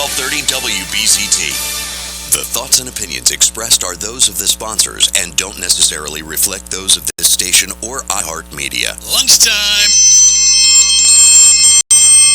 1230 WBCT. The thoughts and opinions expressed are those of the sponsors and don't necessarily reflect those of this station or iHeartMedia. Lunchtime.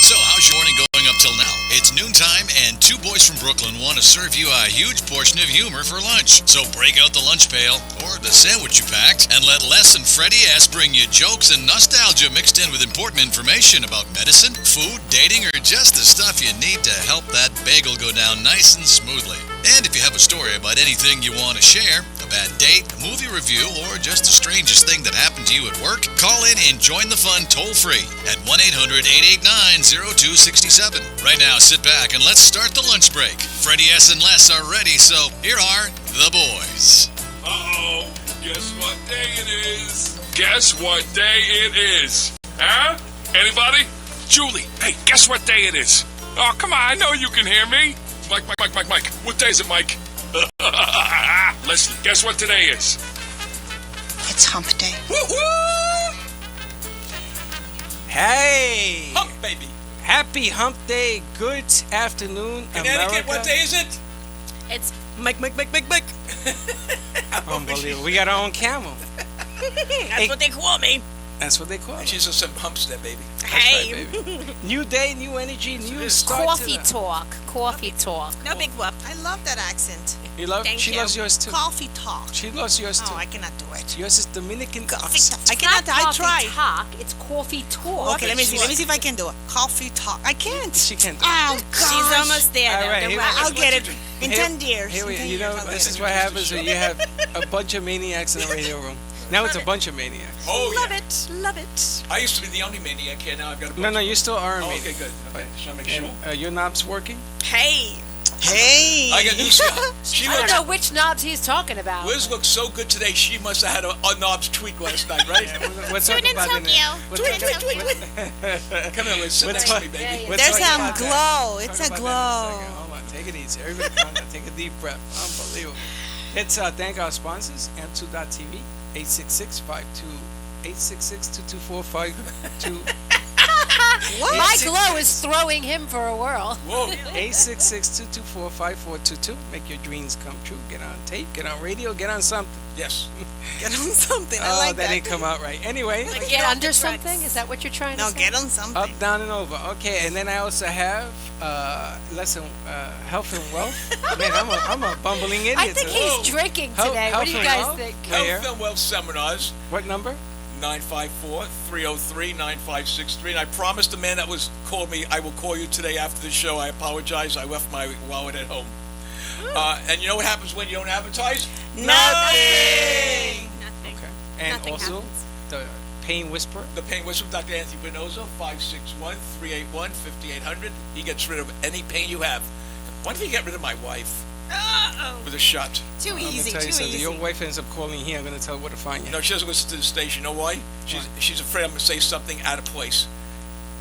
So, how's your morning going up till now? It's noontime, and two boys from Brooklyn want to serve you a huge portion of humor for lunch. So break out the lunch pail, or the sandwich you packed, and let Les and Freddie S bring you jokes and nostalgia mixed in with important information about medicine, food, dating, or just the stuff you need to help that bagel go down nice and smoothly. And if you have a story about anything you want to share, a bad date, a movie review, or just the strangest thing that happened to you at work, call in and join the fun toll-free at 1-800-889-0267. Right now, sit back and let's start the lunch break. Freddie S. and Les are ready, so here are the boys. Uh-oh, guess what day it is? Guess what day it is? Huh? Anybody? Julie, hey, guess what day it is? Oh, come on, I know you can hear me. Mike. What day is it, Mike? Listen, guess what today is? It's hump day. Woo-woo! Hey! Hump, baby. Happy hump day. Good afternoon, Connecticut, America. what day is it? It's Mike. Unbelievable. We got our own camel. That's what they call me. That's what they call it. She's some humps there, baby. Hey. Right, baby. New day, new energy, new start. Coffee talk. No big whoop. I love that accent. You love? Thank She you. loves yours too. Coffee talk. She loves yours too. Oh, I cannot do it. Yours is Dominican Coffee accent. talk. I cannot. I try. talk. It's coffee talk. Okay, let me see if I can do it. Coffee talk. I can't. She can't do it. Oh, gosh. She's almost there. All though. right, Don't here- worry. I'll get it in Here- 10 years. Here we, In 10 you know, years, I'll this get is it. what happens when you have a bunch of maniacs in the radio room. Now it's a bunch of maniacs. Oh, Love yeah. it. Love it. I used to be the only maniac here. Now I've got a bunch No, of- you still are a Oh, maniac. okay, good. Okay, just want to make sure. And, your knob's working? Hey. Hey. I got news for you. She I don't looks, know which knobs he's talking about. Liz looks so good today. She must have had a knobs tweak last night, right? What's up about it? Tweet. Come here, Liz. Sit What's next to up? me, Yeah, baby. yeah. Let's There's talk some about that. glow. It's Talk a about glow. that in a second. Hold on, take it easy. Everybody calm down. Take a deep breath. Unbelievable. Let's thank our sponsors, Amp2.tv, 866-224-52. What? My glow is throwing him for a whirl. Whoa. 866-224-5422. Make your dreams come true. Get on tape, get on radio, get on something. Yes. Get on something. I Oh, like that that. didn't come out right. Anyway, Like get under something? Is that what you're trying to No, say? get on something. up, down, and over. Okay, and then I also have health and wealth. Man, I'm a bumbling idiot. I think today. he's drinking Health- today. What do you health and guys wealth? think? Where? Health and Wealth Seminars, What number? 954-303-9563. And I promised the man that was called me, I will call you today after the show. I apologize. I left my wallet at home. And you know what happens when you don't advertise? Nothing. Nothing. Okay. And Nothing also happens. the Pain Whisperer. The Pain Whisperer, Dr. Anthony Venosa, 561-381-5800. He gets rid of any pain you have. Why don't you get rid of my wife with a shot? Too I'm gonna easy. tell you Too something. easy. Your wife ends up calling here. I'm gonna tell her where to find you. No, she doesn't listen to the station. You know why? She's afraid I'm going to say something out of place.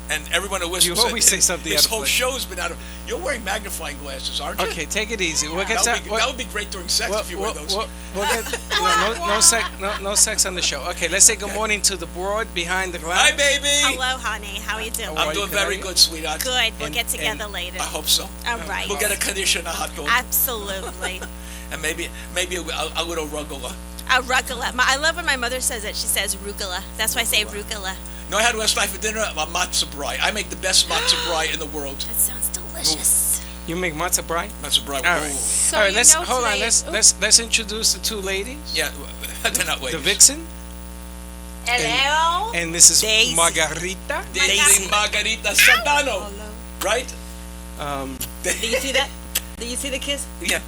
And everyone who listens You said, always say something this out of whole place. show's been out of... You're wearing magnifying glasses, aren't you? Okay, take it easy. We'll get That would be great during sex if you wear those. we'll get no sex on the show. Okay, let's say good morning to the broad behind the glass. Hi, baby. Hello, honey. How are you doing? How are I'm doing you? Good, very are you? good, sweetheart. Good. We'll And- get together and- later. I hope so. All right. We'll get a condition, a hot dog, Absolutely. and maybe a little rucola. Arugula. I love when my mother says it. She says rugula. That's why I say rugula. No, I had last night for dinner a matzo brie. I make the best matzo brie in the world. That sounds delicious. You make matzo brie. Matzo brie. All right. Ooh. So All right. you Let's know hold on. today- Let's introduce the two ladies. Yeah, they're not The ladies. Vixen Hello. and Mrs. Daisy. Margarita. Daisy Margarita Santano, right? Do you see that? Do you see the kiss? Yeah,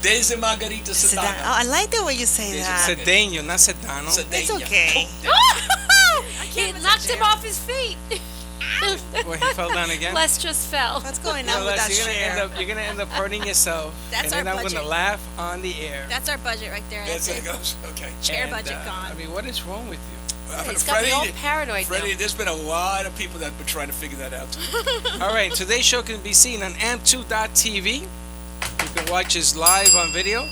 Daisy Margarita Sedano. Oh, Santano. I like the way you say Daisy that. Cedeno, not Sedano. It's okay. He knocked him off his feet. Well, he fell down again. Les just fell. What's going No, on with Les, that chair? you're gonna end up hurting yourself, That's and then our I'm gonna budget. laugh on the air. That's our budget right there. That's how it goes. Okay. Chair And, budget I gone. mean, what is wrong with you? It's got me all paranoid Freddie, now. there's been a lot of people that have been trying to figure that out. All right, today's show can be seen on amp2.tv. You can watch us live on video.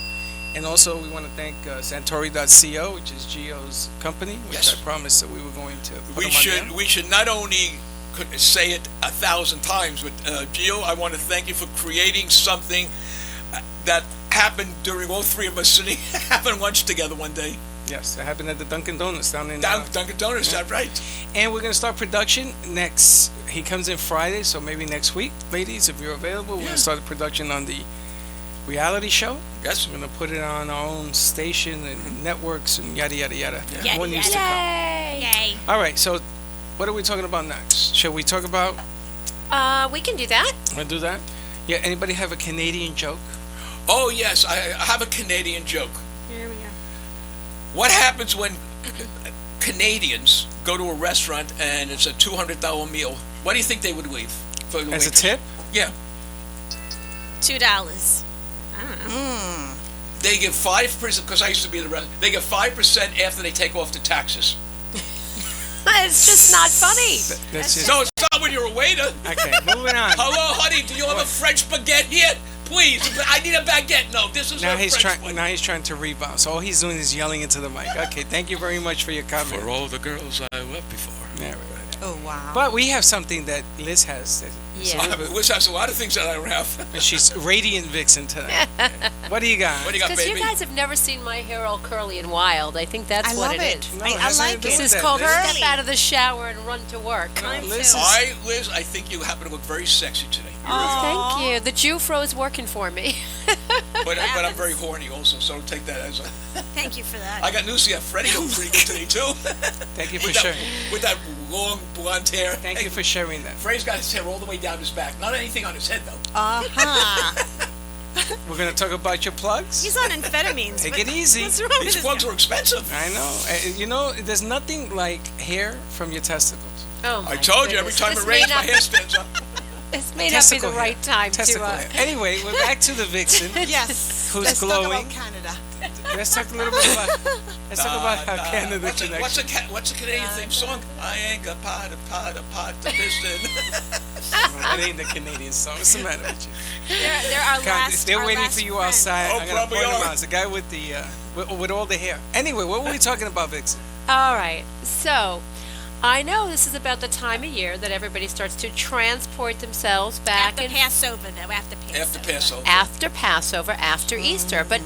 And also, we want to thank Santori.co, which is Gio's company, which Yes. I promised that we were going to put We them on there. should not only could say it 1,000 times, but Gio, I want to thank you for creating something that happened during all three of us sitting having lunch together one day. Yes, it happened at the Dunkin' Donuts down in. Dunkin' Donuts, that's right. And we're gonna start production next. He comes in Friday, so maybe next week, ladies, if you're available, we're gonna start the production on the reality show. Yes. We're gonna put it on our own station and networks and yada yada yada. Yada, More news to yada. come. Yay. All right, so what are we talking about next? Shall we talk about? We can do that. Wanna do that? Yeah. Anybody have a Canadian joke? Oh, yes, I have a Canadian joke. Here we go. What happens when Canadians go to a restaurant and it's a $200 meal? What do you think they would leave for the As a waitress? tip? Yeah. $2. I don't know. They give 5%, because I used to be the restaurant, they give 5% after they take off the taxes. It's just not funny. That's just No, it's not when you're a waiter. okay. Moving on. Hello, honey, do you have a French baguette here? Please, I need a baguette. No, this is Now a he's French trying. one. Now he's trying to rebound. So all he's doing is yelling into the mic. Okay, thank you very much for your comment. For all the girls I wept before. Yeah, right. Oh, wow. But we have something that Liz has. That is a Yeah. little bit- Liz has a lot of things that I don't have. and she's radiant vixen tonight. What do you got? What do you got, Because baby? you guys have never seen my hair all curly and wild. I think that's I what love it. is. No, I it has nothing like to do This with is that, called Liz. step out of the shower and run to work. No, Mine Liz too. is- Liz, I think you happen to look very sexy today. Thank you. The Jufro's working for me. But I'm very horny also, so take that as a... Thank you for that. I got news to you. Freddie looks pretty good today, too. Thank you for with, that, sharing. with that long blonde hair. Thank you for sharing that. Freddie's got his hair all the way down his back. Not anything on his head, though. Uh-huh. We're gonna talk about your plugs. He's on amphetamines. Take What- it easy. What's wrong with These this plugs guy? are expensive. I know. You know, there's nothing like hair from your testicles. Oh my I told you, every goodness. time This it may rains, my not- hair stands up. This may not be Testicle the hair. right time Testicle to. hair. Anyway, we're back to the vixen. Yes. Who's Let's glowing. talk about Canada. Let's talk a little bit about. Let's talk about how Canada What's connection. what's a Canadian theme song? I ain't got pot the piston. That ain't the Canadian song. What's the matter with you? They're our God, last. they're our waiting last for you friend. outside. Oh, I'm gonna probably point him are. out. It's the guy with the with all the hair. Anyway, what were we talking about, Vixen? All right. So, I know this is about the time of year that everybody starts to transport themselves back After and Passover, though. After Passover. After Passover. after Passover, after Easter. But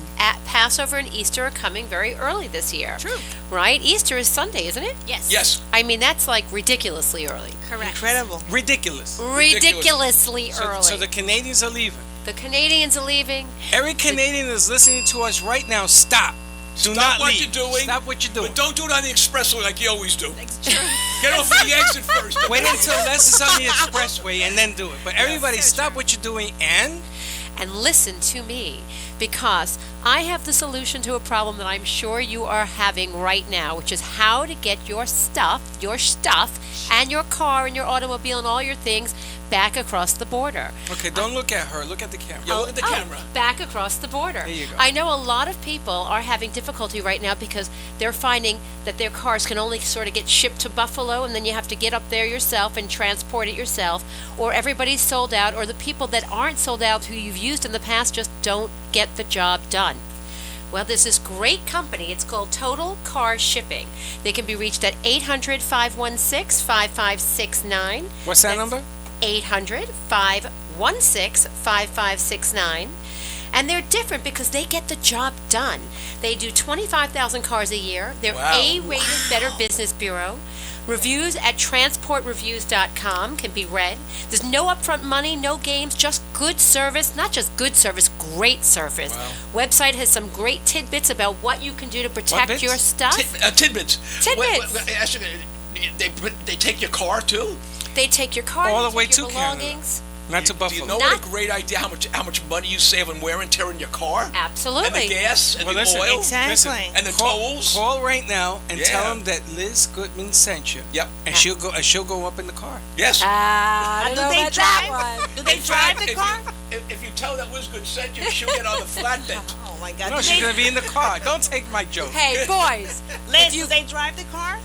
Passover and Easter are coming very early this year. True. Right? Easter is Sunday, isn't it? Yes. Yes. I mean, that's like ridiculously early. Correct. Incredible. Ridiculous. Ridiculously So, early. so the Canadians are leaving. The Canadians are leaving. Every Canadian is listening to us right now. Stop. Do Stop not what leave. you're doing. Stop what you're doing. But don't do it on the expressway like you always do. It's true. Get off the exit first. Wait until Les is on the expressway and then do it. But everybody, stop what you're doing and And listen to me, because I have the solution to a problem that I'm sure you are having right now, which is how to get your stuff, and your car and your automobile and all your things back across the border. okay. Don't look at her. Look at the camera. Yeah, look at the camera. Back across the border. There you go. I know a lot of people are having difficulty right now because they're finding that their cars can only sort of get shipped to Buffalo, and then you have to get up there yourself and transport it yourself, or everybody's sold out, or the people that aren't sold out who you've used in the past just don't get the job done. Well, there's this great company. It's called Total Car Shipping. They can be reached at 800-516-5569. What's that That's number? 800-516-5569. And they're different because they get the job done. They do 25,000 cars a year. They're Wow. A-rated Better Business Bureau. Reviews at transportreviews.com can be read. There's no upfront money, no games, just good service. Not just good service, great service. Wow. Website has some great tidbits about what you can do to protect bits? your stuff. Tidbits. Tidbits. Actually, they take your car too. They take your car, All they the way take your to Canada. belongings. Not to Do Buffalo. you know what a great idea? How much money you save on wear and tear in your car? And the Absolutely. gas and Well, the listen, oil. Exactly. And the call, tolls. Call right now and tell Yeah. them that Liz Goodman sent you. Yep. And she'll go up in the car. Yes. I Do don't know they about that drive? one. Do they In drive fact, the if car? If you tell that Liz Good sent you, she'll get on the flatbed. Oh my God. No, Do she's they- gonna be in the car. Don't take my joke. Hey, boys, Liz, do they drive the car?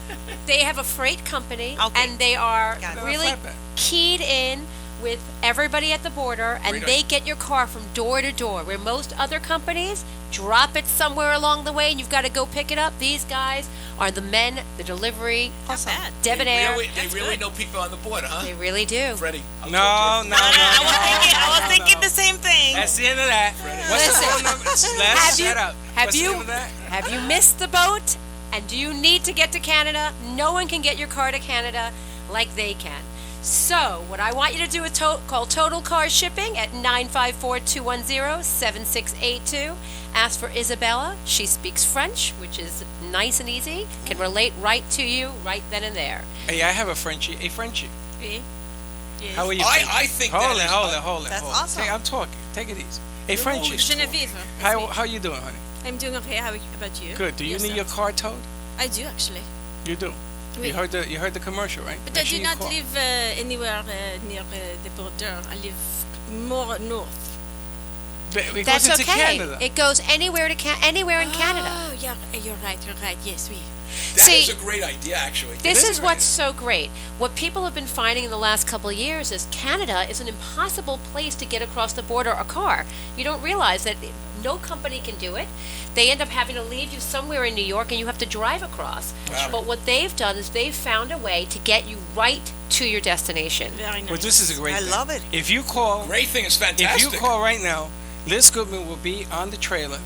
they have a freight company, Okay. and they are Got it. really Flatbed. keyed in with everybody at the border, and Very they nice. get your car from door to door, where most other companies drop it somewhere along the way and you've got to go pick it up, these guys are the men, the delivery, Not bad. debonair. They really know people on the border, huh? They really do. Freddie. I'll No, talk to you. no, I was thinking the same thing. That's the end of that. What's the Listen, phone number? have Let's you- shut up. have What's the you- end of that? Have you missed the boat? And do you need to get to Canada? No one can get your car to Canada like they can. So, what I want you to do is call Total Car Shipping at 954-210-7682. Ask for Isabella. She speaks French, which is nice and easy. Can relate right to you right then and there. Hey, I have a Frenchie. Hey, Frenchie. Oui. Yes. How are you? I think Hold that it, is- hold it. That's hold it. awesome. Hey, I'm talking. Take it easy. Hey, Frenchie. Genevieve. How you doing, honey? I'm doing okay. How about you? Good. Do you need your Yourself? car towed? I do actually. You do. Oui. You heard the commercial, right? But Make I sure do you not call. live anywhere near the border. I live more north. It That's goes into okay. Canada. It goes anywhere anywhere in Canada. Oh, yeah, you're right. Yes, we. That See- is a great idea, actually. This is is great. what's so great. What people have been finding in the last couple of years is Canada is an impossible place to get across the border a car. You don't realize that no company can do it. They end up having to leave you somewhere in New York and you have to drive across. Wow. But what they've done is they've found a way to get you right to your destination. Very nice. Well, this is a great thing. I love it. If you call, Great thing is if fantastic. you call right now, Liz Goodman will be on the trailer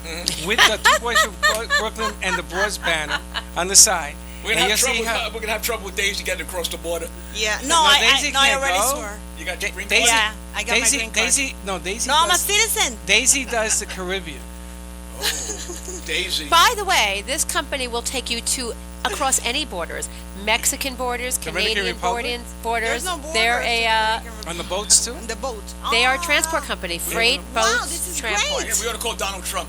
with the Two Boys from Brooklyn and the Broads banner on the side. We're And gonna, you'll have see trouble, how- we're gonna have trouble with Daisy getting across the border. Yeah. No, I Daisy no, I can't already go. saw her. You got your green Daisy, card? Yeah, I got my Daisy, green card. Daisy, no, Daisy. No, I'm a does, citizen. Daisy does the Caribbean. Daisy. By the way, this company will take you to across any borders, Mexican borders, Dominican Canadian Republic? borders. There's no border. They're a On the boats too? The boat. they are a Ah. transport company, freight Wow, boats, this is transport. Yeah, we ought to call Donald Trump.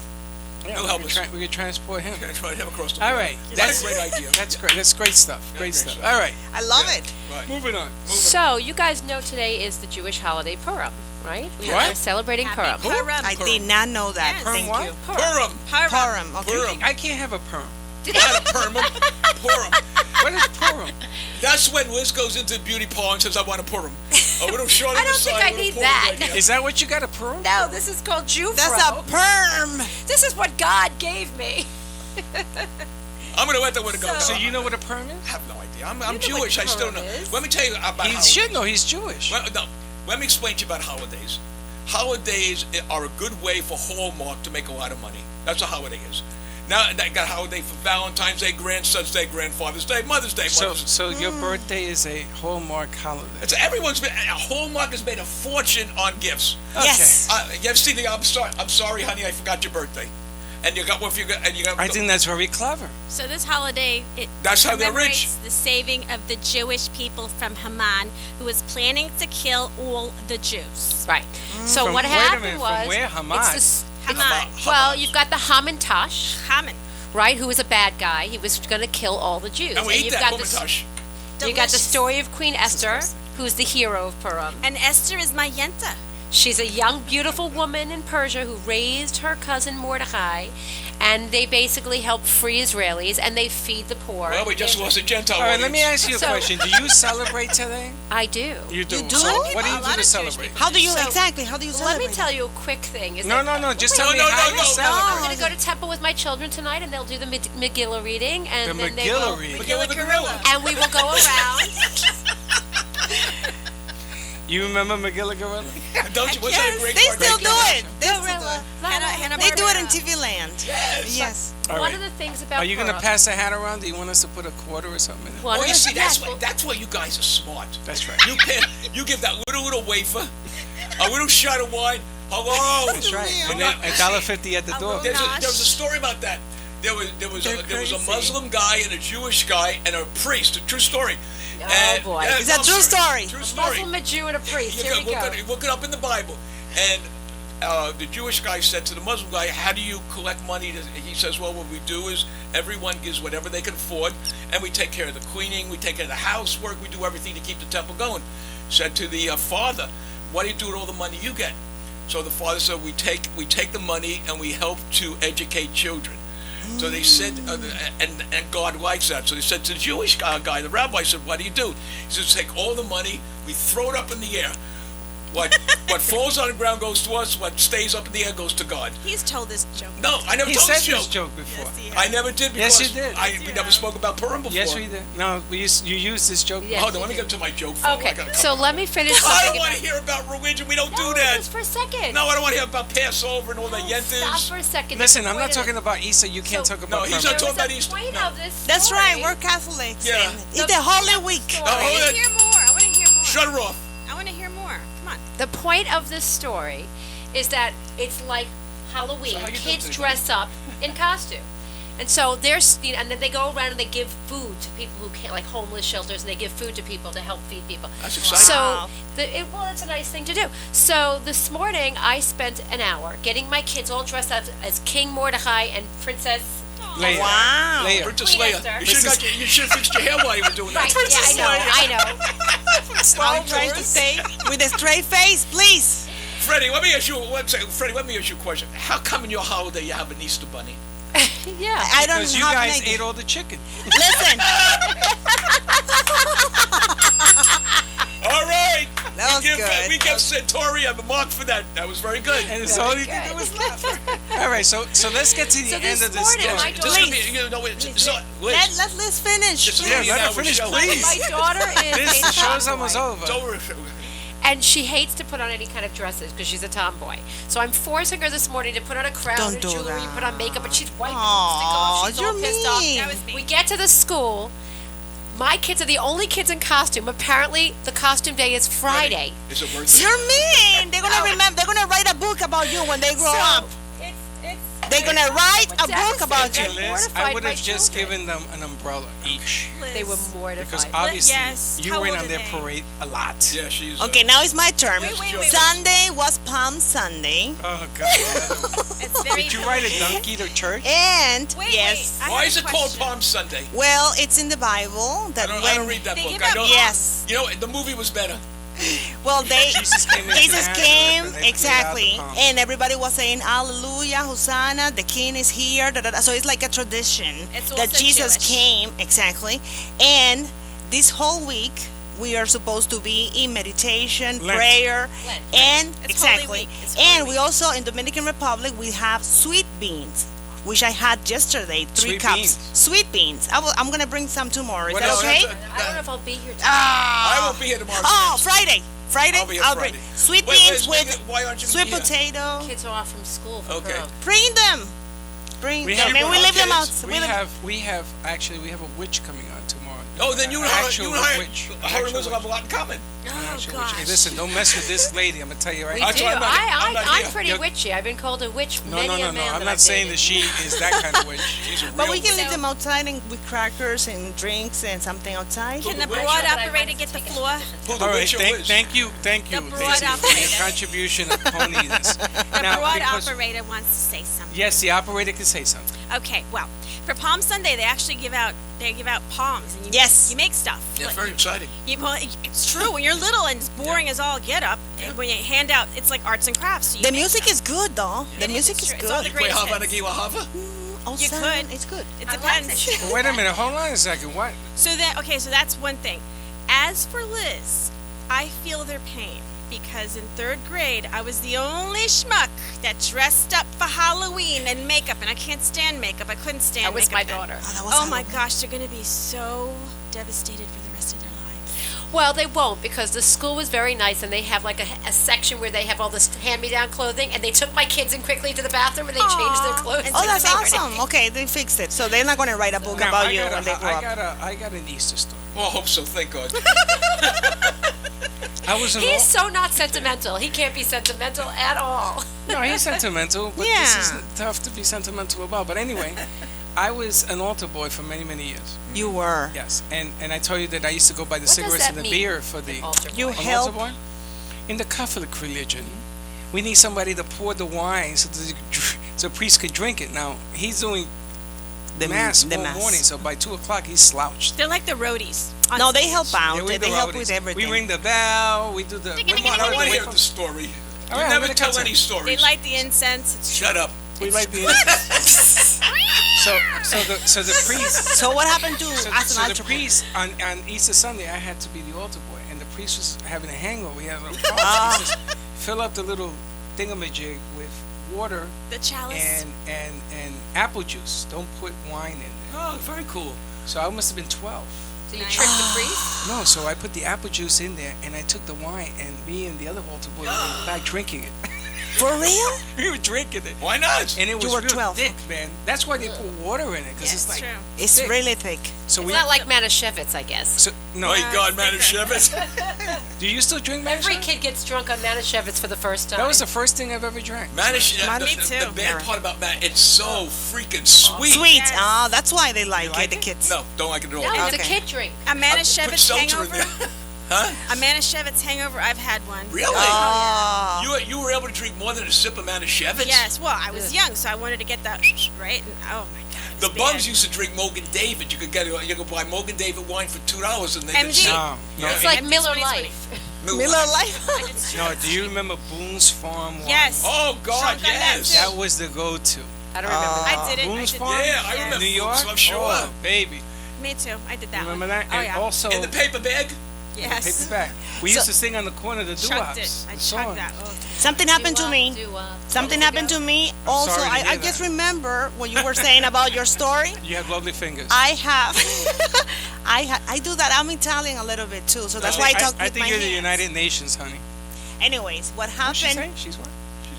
Yeah, He'll we help could us. we could transport him. That's right, him across the All border. right, That's a great idea. That's great. That's great stuff. Great great stuff. stuff. All right, I love Yeah. it. Right. moving on. So you guys know today is the Jewish holiday Purim, right? What? We're celebrating Happy Purim. Purim. I did not know that. Yes. Thank what? you. Purim. Purim. Okay. Purim. I can't have a perm. Not a Purim. Purim. What is Purim? That's when Liz goes into the beauty parlor and says, I want a Purim. A little short I on the don't think side I with a need Purim that. right here. Is that what you got a perm? No, this is called Jufro. That's a perm. This is what God gave me. I'm going to let that one go. So you know what a perm is? I have no idea. I'm know what Jewish. I still know. Purim is. Let me tell you about He holidays. should know. He's Jewish. Well, no, let me explain to you about holidays. Holidays are a good way for Hallmark to make a lot of money. That's what a holiday is. Now they got a holiday for Valentine's Day, Grandson's Day, Grandfather's Day, Mother's Day. So, Mother's so your birthday is a Hallmark holiday. It's, Hallmark has made a fortune on gifts. Yes. You ever seen the I'm sorry, honey, I forgot your birthday, and you got I think that's very clever. So this holiday, it That's how they're commemorates rich. the saving of the Jewish people from Haman, who was planning to kill all the Jews. Right. So From- what wait a happened minute, was from where? Haman? it's this- Haman. well, you've got the Hamantash, Haman. right? Who was a bad guy. He was going to kill all the Jews. And we eat you've that got this- Hamantash. You got the Delicious. story of Queen Esther, who's the hero of Purim. And Esther is my yenta. She's a young, beautiful woman in Persia who raised her cousin Mordecai, and they basically help free Israelis, and they feed the poor. Well, we just lost a Gentile All right, let me audience. ask you a So- question. Do you celebrate today? I do. You do. You do? What do you A do lot to of Jewish celebrate? people. How do you So, exactly? How do you Let celebrate? me tell you a quick thing. Is No, that- no, no. Just Wait, tell me no, how no, you no. I'm celebrate. going to go to temple with my children tonight, and they'll do the Megillah reading, and The then they will, Megillah reading. Look at the gorilla. and we will go around. You remember Megillah Gorilla? Don't you? Was that a great They cartoon? still do it. They still do Gorilla. it. They do it in TV Land. Yes. All One right. of the things about Are you going to Purim- pass a hat around? Do you want us to put a quarter or something in it? One Oh, of you the- see, yes, well, that's why you guys are smart. That's right. You give that little wafer, a little shot of wine. Hello. That's right. real. And then $1.50 at the door. There was a story about that. There was a Muslim guy and a Jewish guy and a priest. A true story. Oh, boy. It's a true story. True story. Muslim, a Jew, and a priest. You Here we can go. look it up in the Bible. And the Jewish guy said to the Muslim guy, "How do you collect money?" He says, "Well, what we do is everyone gives whatever they can afford, and we take care of the cleaning, we take care of the housework, we do everything to keep the temple going." Said to the father, "What do you do with all the money you get?" So the father said, "We take the money and we help to educate children." So they said, and God likes that. So they said to the Jewish guy, the rabbi said, "What do you do?" He says, "Take all the money, we throw it up in the air. What falls on the ground goes to us. What stays up in the air goes to God. He's told this joke. No, I never He told said this this joke. joke before. Yes, he I has. never did Yes, because you did. we never spoke about Purim before. Yes, we did. No, you used this joke. Yes. Hold on, let me get to my joke. Phil. Okay, I gotta so come. let me finish I something. don't want to hear about religion. We don't No, do that. just for a second. No, I don't want to hear about Passover and all the Stop yentas. for a second. Listen, There's I'm a not point of talking this. about Easter. You can't So- talk about No, he's Purim. not talking There about was Easter. a point No. of this That's story. right. We're Catholics. Yeah. And it's the Holy Week. Oh, I hold want it. to hear more. I want to hear more. Shut her off. I want to hear more. Come on. The point of this story is that it's like Halloween. So how you doing Kids today? dress up in costume. And so there's, and then they go around and they give food to people who can't, like homeless shelters, and they give food to people to help feed people. That's exciting. So, well, it's a nice thing to do. So this morning, I spent an hour getting my kids all dressed up as King Mordecai and Princess. Leia. Wow. Leia. Princess Queen Leia. Esther. You should have fixed your hair while you were doing Right? that. Yeah, I know. Slow trying to say with a straight face, please. Freddie, let me ask you. Freddie, let me ask you a question. How come in your holiday you have an Easter bunny? Yeah. I don't Because you have guys an idea. ate all the chicken. Listen, All right. That was good. We give Centauri a mark for that. That was very good. And so all you did was laugh. All right, so let's get to the So end this of this morning, story. my This is gonna Please. be, you know, so, let Liz, Liz finish. just Yeah, leave me let her now with finish, Shelley. please. My daughter is This a the show's tomboy. almost over. And she hates to put on any kind of dresses because she's a tomboy. So I'm forcing her this morning to put on a crown Don't and do jewelry, that. put on makeup, and she's wiping Aw, lipstick off. She's all you're pissed mean. off. That was mean. We get to the school. My kids are the only kids in costume. Apparently, the costume day is Friday. Is it worth it? You're mean. They're gonna remember. They're gonna write a book about you when they grow up. They're gonna write a book about you. They're Liz, I mortified would by have just children. given them an umbrella each. They were Because mortified. obviously, yes. you How went old on are their they? parade a lot. Yeah, she's. Okay, now it's my turn. Wait. Sunday was Palm Sunday, Oh, God. It's very. Did you ride a donkey to church? and Wait, yes, wait. I Why have is a it called question. Palm Sunday? well, it's in the Bible that I when don't read that They book. give I out know. yes, You know, the movie was better. well they Jesus came into Jesus Nazareth came and they cleared exactly, out the palm. and everybody was saying Hallelujah, Hosanna, the King is here. Da, da, da. So it's like a tradition It's that also Jesus Jewish. came exactly, and this whole week we are supposed to be in meditation, Lent. prayer, Lent. and It's Holy exactly, Week. It's Holy and we Week. also in Dominican Republic we have sweet beans. Which I had yesterday, 3 Sweet cups. beans. Sweet beans. I'm gonna bring some tomorrow. Is What that else? okay? I don't know if I'll be here tomorrow. I Ah. won't be here tomorrow. Oh, so Friday. I'll be here bring Friday. sweet Wait, beans Liz, with why aren't you sweet here? potato. Kids are off from school for Okay. prom. Bring them. Bring We them. have- And we leave them out. kids. We have a witch coming on tomorrow. Oh, then you and Actual her, witch. her and Actual Liz will have a lot in common. Oh, Actual gosh. witch. Hey, listen, don't mess with this lady. I'm gonna tell you right We now. That's do. why I'm not I'm here. pretty You're- witchy. I've been called a witch No, many no, no, a no. man I'm that not I've saying dated. that she is that kind of witch. She's a real But we can leave So- them outside and with crackers and drinks and something outside. Can the Witch. broad But I operator wanted get to the take it floor? Who, the All right, witch or thank you, The Daisy, broad for your operator. contribution of ponies. The Now, broad because- operator wants to say something. Yes, the operator can say something. Okay, well, for Palm Sunday, they actually give out palms, and Yes. you make stuff. Yeah, Like, very exciting. well, it's true. When you're little and it's boring as all get up, and when you hand out, it's like arts and crafts. So you The make music stuff. is good though. The It music it's is true. It's all the good. Wait, greatest Hava hits. Nagila Hava? Also, You could. It's good. It depends. Wait a minute, hold on a second. What? So so that's one thing. As for Liz, I feel their pain because in 3rd grade I was the only schmuck that dressed up for Halloween and makeup, and I can't stand makeup. I couldn't stand That was makeup my then. daughter. Oh, that was Oh my Halloween. gosh, they're going to be so devastated for the rest of their lives. Well, they won't because the school was very nice and they have like a section where they have all this hand-me-down clothing, and they took my kids in quickly to the bathroom and they changed their Aw. clothes. And Oh, and that's they were- awesome. Okay, they fixed it. So they're not going to write a book Now, about you when they grow up. I got an Easter story. Well, I hope so. Thank God. I was an He's so not sentimental. He can't be sentimental at all. No, he's sentimental, but Yeah. this is tough to be sentimental about. But anyway, I was an altar boy for many, many years. You were. Yes, and I told you that I used to go buy the What does cigarettes that and the mean? beer for the Altar You boy. an help. altar boy. In the Catholic religion, we need somebody to pour the wine so the priest could drink it. Now he's doing the mass the all mass. morning, so by 2:00 he's slouched. They're like the roadies. on No, they stage. help out. Yeah, we They the help roadies. with everything. We ring the bell. We do the. Come on, I want to hear the story. You All right, I'm never gonna tell cut any it. They stories. light the incense. It's Shut up. We like the. so the priest. So what happened to So as an the altar boy? priest on Easter Sunday, I had to be the altar boy, and the priest was having a hangover. He had a little problem. He says, fill up the little thingamajig with water The chalice. and apple juice. Don't put wine in there. Oh, very cool. So I must have been 12. So you tricked the priest? No, so I put the apple juice in there, and I took the wine, and me and the other altar boy were in the back drinking it. For real? We were drinking it. Why not? And it was were real 12. thick, man. That's why they put water in it, because Yeah, it's like... true. It's thick. really thick. So It's not like Manischewitz, I guess. So, no, My God, Manischewitz. do you still drink Every Manischewitz? kid gets drunk on Manischewitz for the first time. That was the first thing I've ever drank. Manischewitz. Me The too. bad part about that, it's so freaking sweet. Sweet. Yes. Oh, that's why they like, like it, the it? kids. No, don't like it at all. No, it's a Okay. kid drink. A Put Manischewitz seltzer in hangover. there. Huh? A Manischewitz hangover. I've had one. Really? Oh. You were able to drink more than a sip of Manischewitz? Yes. Well, I was young, so I wanted to get that right. And oh my God. it was The bums bad. used to drink Mogan David. You could buy Mogan David wine for $2 and they MG. No, no. It's like MD Miller 2020. Life. Miller Life. No, do you remember Boone's Farm wine? Yes. Oh God, Drunk on that yes. too. That was the go-to. I don't remember that. I did it. Boone's I did Farm? that. Yeah, I Yes. remember. New York? I'm sure. Oh, baby. Me too. I did that Remember one. that? Oh And yeah. also, In the paper bag. Yes. paperback. We used to sing on the corner of the Chugged doo-wops. it. I the song. chugged that. Oh. Something happened to me. Something happened to me. Also, sorry to hear I that. just remember when you were saying about your story. You have lovely fingers. I have, I do that. I'm Italian a little bit too, so that's why I talk I with think my you're the hands. United Nations, honey. Anyways, what What'd she happened? say? She's what?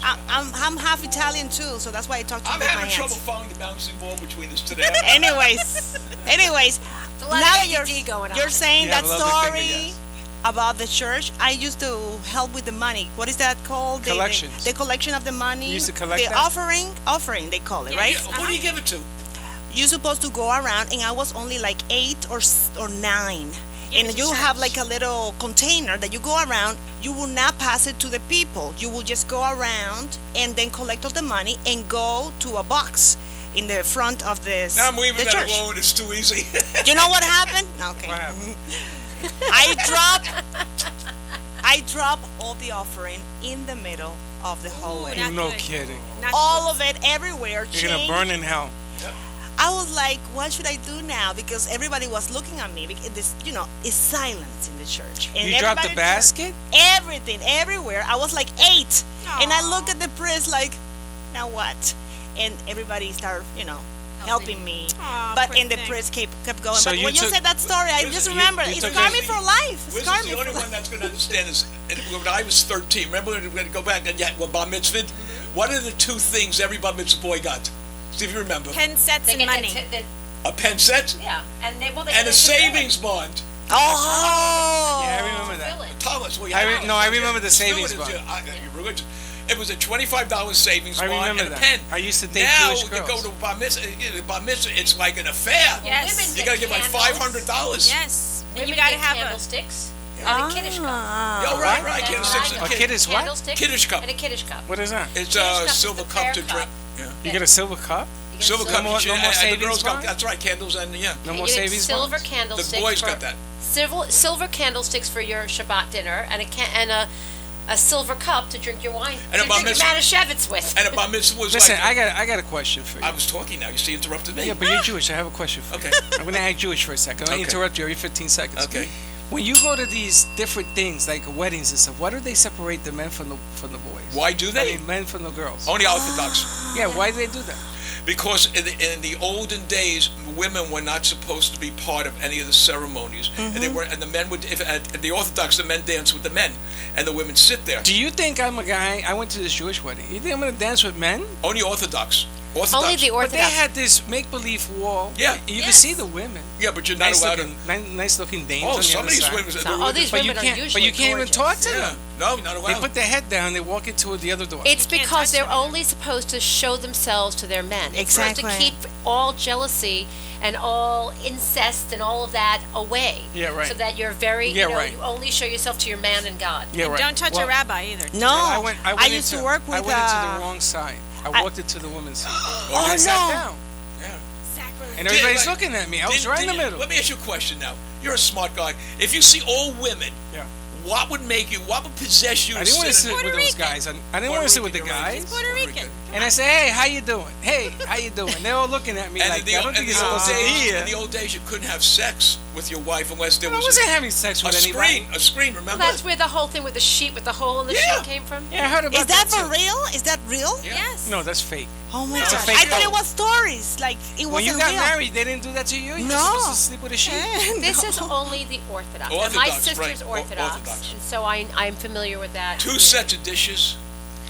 I'm half Italian too, so that's why I talk to you I'm with my having trouble hands. following the bouncing ball between us today. Anyways, a lot now of that ADD going on. you're saying You that have a lovely finger, story yes. about the church, I used to help with the money. What is that called? Collections. The collection of the money. You used to collect the that? offering they call it, right? Yeah, what do you give it to? You're supposed to go around, and I was only like 8 or 9. Give it And to you have church. like a little container that you go around. You will not pass it to the people. You will just go around and then collect all the money and go to a box in the front of the Now I'm leaving the that church. alone. It's too easy. You know what happened? Okay. What happened? I drop all the offering in the middle of the hallway. Not No good. kidding. Not All of it everywhere. You're gonna change. burn in hell. I was like, what should I do now? Because everybody was looking at me. Because this, it's silence in the church. And You dropped the everybody basket? Everything, everywhere. I was like 8. And I Aw. look at the priest like, now what? And everybody started, helping me. Aw, But poor and the thing. priest kept going. So but you when you took- said that story, I just you- remember. you It took scarred me it- for life. It Wiz scarred is me the for only life. one that's going to understand this. When I was 13, remember when we had to go back and bar mitzvah? What are the 2 things every bar mitzvah boy got? See if you remember. pen sets They and get money. A pen set yeah, and they and a savings bond. Oh. Yeah, I remember that. Tell us. Well, you I have re- no, I remember the Still savings it is, bond. you're religious. It was a $25 savings I bond remember and a that. pen. I used to date now Jewish you girls. go to bar mitzvah, it's like an affair. Yes. You got to give like $500. Yes. And And you gotta have a. candlesticks and a kiddish cup. Oh, right. That's Candlesticks what I and A kid is what? Candlestick Kiddish cup. and a kiddish cup. What is that? It's Kiddish a cup is silver the cup fair to cup. drink. Yeah. You get a silver cup? You get Silver a cup. No more- you no should- more and the savings girls got. bond? That's right. Candles and No You more get savings silver bond? candlesticks. The boys for, got that. Silver candlesticks for your Shabbat dinner, and a silver cup to drink your wine. And a to bar drink your mitzvah. Manischewitz with. And a bar mitzvah was Listen, like. I got a question for you. I was talking now. You see, interrupted me. Yeah, but you're Jewish. I have a question for Okay. you. I'm going to act Jewish for a second. I'll Okay. interrupt you every 15 seconds. Okay. When you go to these different things, like weddings and stuff, why do they separate the men from the boys? Why do they? I mean, men from the girls. Only Orthodox. Yeah, why do they do that? Because in the olden days, women were not supposed to be part of any of the ceremonies, and they were, and the men would. If at the Orthodox, the men dance with the men, and the women sit there. Do you think I'm a guy? I went to this Jewish wedding. You think I'm going to dance with men? Only Orthodox. Orthodox. Only the But they Orthodox. had this make-believe wall. Yeah. You can Yes. see the women. Yeah, but you're not Nice allowed looking, nice looking dames to. Oh, on the some other of these side. women. So all these But you women are can't. usually But you can't even gorgeous. talk to Yeah. them. No, not They allowed. put their head down. They walk into the other door. It's You can't because touch they're them. only supposed to show themselves to their men. It's supposed to Exactly. keep all jealousy and all incest and all of that away. Yeah, right. So that you're very, Yeah, right. you only show yourself to your man and God. yeah, right. Don't touch Well, a rabbi either. No, I went used into, to work with. I went into the wrong side. I walked into the women's side. Oh, I sat no. down, Sacrilege. and everybody's like- looking at me. I was right in the middle. Let me ask you a question now. You're a smart guy. If you see all women, Yeah. what would make you? What would possess you? I didn't want to sit sit in- with Puerto those Rican. guys. I didn't want to sit with the Puerto Rican, guys. Puerto Rican. And I say, hey, how you doing? Hey, how you doing? They're all looking at me And like, in the, I don't in think the you're old supposed to be days, here. in the old days, you couldn't have sex with your wife unless there I was wasn't having sex a with anybody. screen. A screen, Well, remember? that's where the whole thing with the sheet with the hole in the Yeah. sheet came from. Yeah, I heard about Is that for too. real? Is that real? Yes. No, that's fake. Oh my It's a god! fake I thought it boat. was stories. Like it wasn't When you got real. married, they didn't do that to you? You're No. supposed to sleep with a sheet? This is only the Orthodox. And my Orthodox, sister's right. Orthodox, Orthodox. and so I'm familiar with that. Two sets of dishes.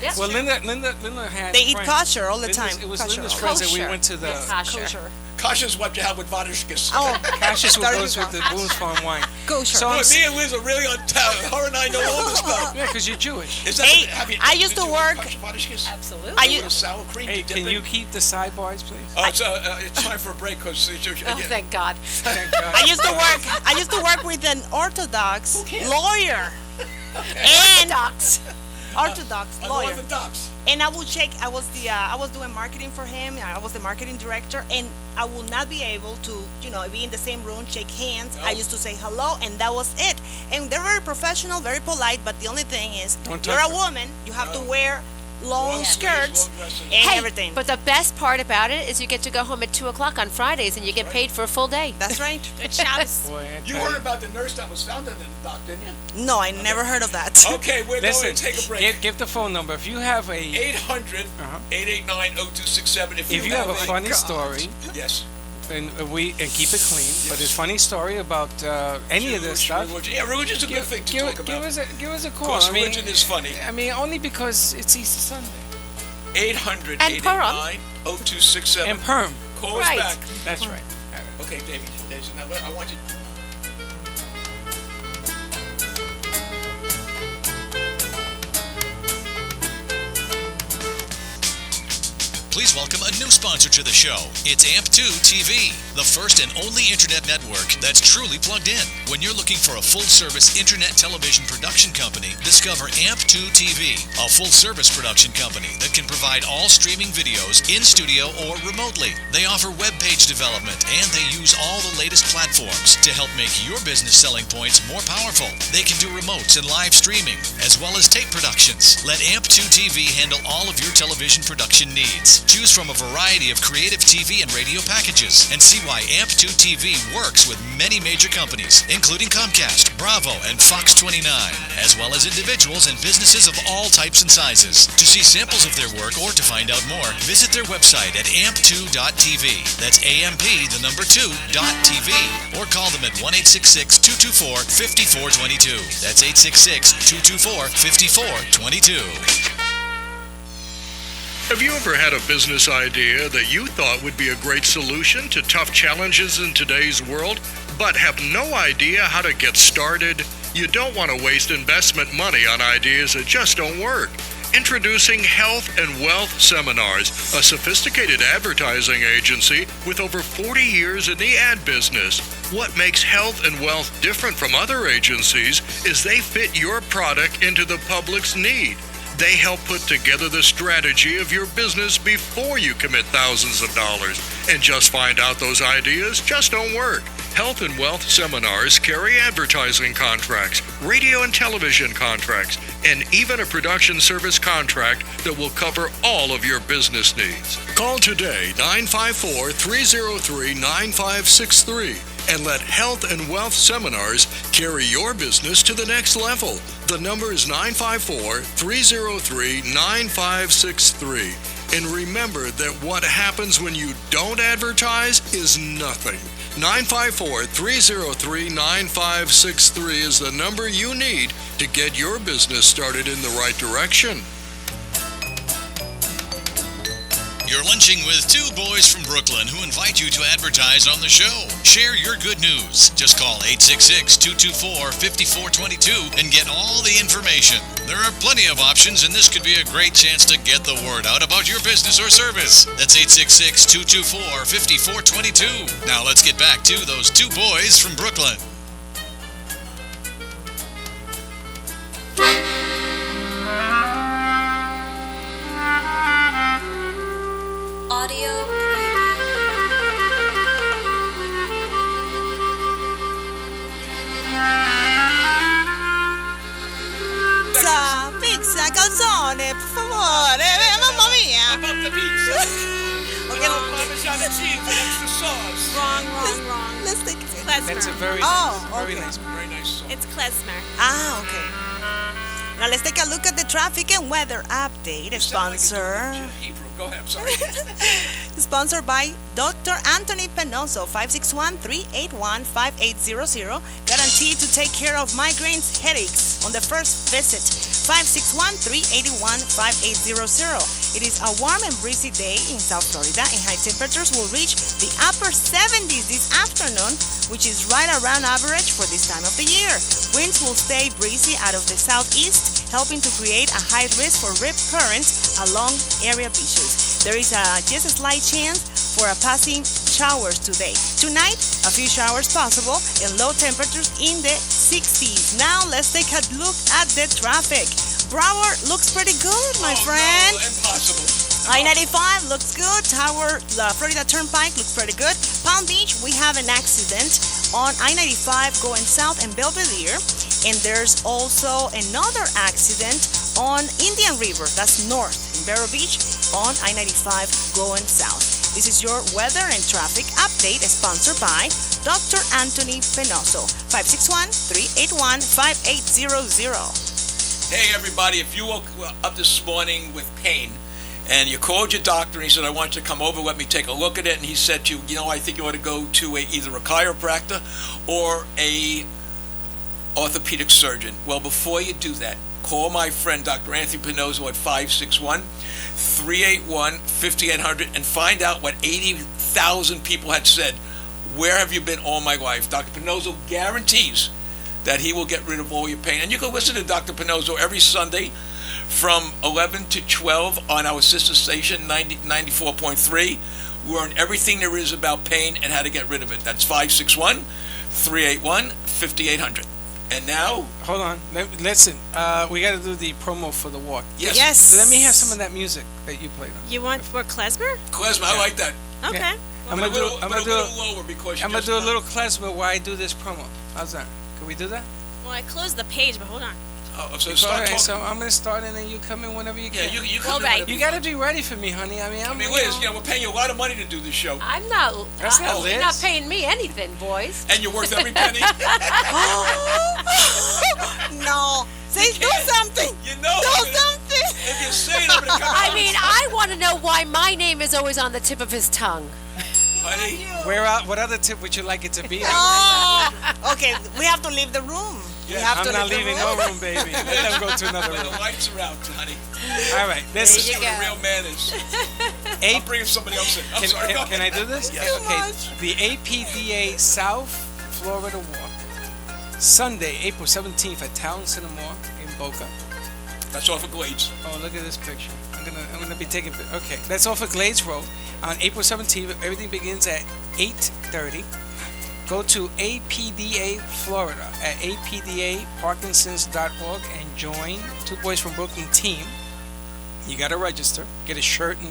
Yes. Well, Linda had They eat friends. kosher all the Linda's- time. It was Kosher. Linda's friends that we Kosher. went to the... Yes, Kosher. Kasha's what you have with Vodishkis. Oh, Cassius there you goes with go. the Boone's Farm wine. Kosher. So I'm Look, me and Liz are really on top. Her and I know all this stuff. Yeah, because you're Jewish. Is that, Hey, have you, I used did to you work- Kasha Vodishkis? Absolutely. I With u- a sour cream Hey, to dip can in? you keep the sidebars, please? It's time for a break because Oh, thank God. Thank God. I used to work with an Orthodox lawyer. And Orthodox lawyer. Orthodox. And I will check. I was doing marketing for him. I was the marketing director, and I will not be able to, be in the same room, shake hands. I used to say hello, and that was it. And they're very professional, very polite. But the only thing is, Don't you're touch a her. woman. You have to wear long Long sleeves, skirts long dresses. and Hey, everything. but the best part about it is you get to go home at 2 o'clock on Fridays and you get paid for a full day. That's right. Good Shabbos. Boy, You heard about the nurse that was found in the dock, didn't you? No, I never heard of that. Okay, we're Listen, going to take a break. give the phone number. If you have a 800-889-0267. if you have a funny story, Yes. and keep it clean, but a funny story about any of this stuff, Religion. Yeah, religion's a good thing to talk about. give us a call. Because I mean, religion is funny. I mean, only because it's Easter Sunday. 800-889-0267. And perm. Call Right. us back. That's right. Okay, David. Now, I want you... Please welcome a new sponsor to the show. It's AMP2 TV, the first and only internet network that's truly plugged in. When you're looking for a full-service internet television production company, discover AMP2 TV, a full-service production company that can provide all streaming videos in studio or remotely. They offer web page development and they use all the latest platforms to help make your business selling points more powerful. They can do remotes and live streaming, as well as tape productions. Let AMP2 TV handle all of your television production needs. Choose from a variety of creative TV and radio packages and see why AMP2 TV works with many major companies, including Comcast, Bravo, and Fox 29, as well as individuals and businesses of all types and sizes. To see samples of their work or to find out more, visit their website at amp2.tv. That's AMP2.tv. Or call them at 1-866-224-5422. That's 866-224-5422. Have you ever had a business idea that you thought would be a great solution to tough challenges in today's world, but have no idea how to get started? You don't want to waste investment money on ideas that just don't work. Introducing Health and Wealth Seminars, a sophisticated advertising agency with over 40 years in the ad business. What makes Health and Wealth different from other agencies is they fit your product into the public's need. They help put together the strategy of your business before you commit thousands of dollars. And just find out those ideas just don't work. Health and Wealth Seminars carry advertising contracts, radio and television contracts, and even a production service contract that will cover all of your business needs. Call today 954-303-9563 and let Health and Wealth Seminars carry your business to the next level. The number is 954-303-9563. And remember that what happens when you don't advertise is nothing. 954-303-9563 is the number you need to get your business started in the right direction. You're lunching with two boys from Brooklyn who invite you to advertise on the show. Share your good news. Just call 866-224-5422 and get all the information. There are plenty of options, and this could be a great chance to get the word out about your business or service. That's 866-224-5422. Now let's get back to those two boys from Brooklyn. Audio Pizza, calzone, per favore, mamma mia. Parmesan cheese and extra sauce. Wrong. Let's take Klezmer. That's a very Oh, nice, very okay. nice. Very nice sauce. It's klezmer. Okay. Now let's take a look at the traffic and weather update. Sponsor. Hebrew. Go ahead. I'm sorry. Sponsored by Dr. Anthony Penoso, 561-381-5800. Guaranteed to take care of migraines, headaches on the first visit. 561-381-5800. It is a warm and breezy day in South Florida, and high temperatures will reach the upper 70s this afternoon, which is right around average for this time of the year. Winds will stay breezy out of the southeast, helping to create a high risk for rip currents along area beaches. There is just a slight chance for a passing showers today. Tonight, a few showers possible and low temperatures in the 60s. Now, let's take a look at the traffic. Broward looks pretty good, my friend. No, impossible. I-95 looks good. Florida Turnpike looks pretty good. Palm Beach, we have an accident on I-95 going south in Belvedere. And there's also another accident on Indian River, that's north in Vero Beach, on I-95 going south. This is your weather and traffic update, sponsored by Dr. Anthony Penoso, 561-381-5800. Hey, everybody, if you woke up this morning with pain and you called your doctor and he said, I want you to come over, let me take a look at it, and he said to you, I think you ought to go to either a chiropractor or a orthopedic surgeon. Well, before you do that, call my friend Dr. Anthony Penoso at 561-381-5800 and find out what 80,000 people had said. Where have you been all my life? Dr. Penoso guarantees that he will get rid of all your pain. And you can listen to Dr. Penoso every Sunday from 11 to 12 on our sister station, 94.3. We learn everything there is about pain and how to get rid of it. That's 561-381-5800. And now... Hold on. Listen, we got to do the promo for the walk. Yes. Let me have some of that music that you played on. You want for klezmer? Klezmer, I like that. Okay. Yeah. I'm But gonna a little lower because you I'm gonna just do a little klezmer while I do this promo. How's that? Can we do that? Well, I closed the page, but hold on. So start Alright, talking. so I'm gonna start and then you come in whenever you Yeah, can. you come All in right. whenever You gotta be ready for me, honey. I mean, Liz, we're paying you a lot of money to do this show. I'm not. That's not You're Liz. not paying me anything, boys. And you're worth every penny. No. Say, do something. You know. Do something. If you say it, I'm going to come I mean, I want to know why my name is always on the tip of his tongue. honey. What other tip would you like it to be? Oh. Okay, we have to leave the room. We have I'm to not leave the leaving room. no room, baby. Let them go to another When room. the lights are out, honey. All right, There this you What a go. real man is. A- I'm bringing somebody else in. I'm sorry. go Can I ahead. do this? Yes. Okay. The APDA South Florida Walk, Sunday, April 17th at Town Cinema in Boca. That's off of Glades. Oh, look at this picture. I'm gonna be taking. Okay, that's off of Glades Road on April 17th. Everything begins at 8:30. Go to APDA Florida at apdaparkinsons.org and join Two Boys from Brooklyn team. You gotta register, get a shirt and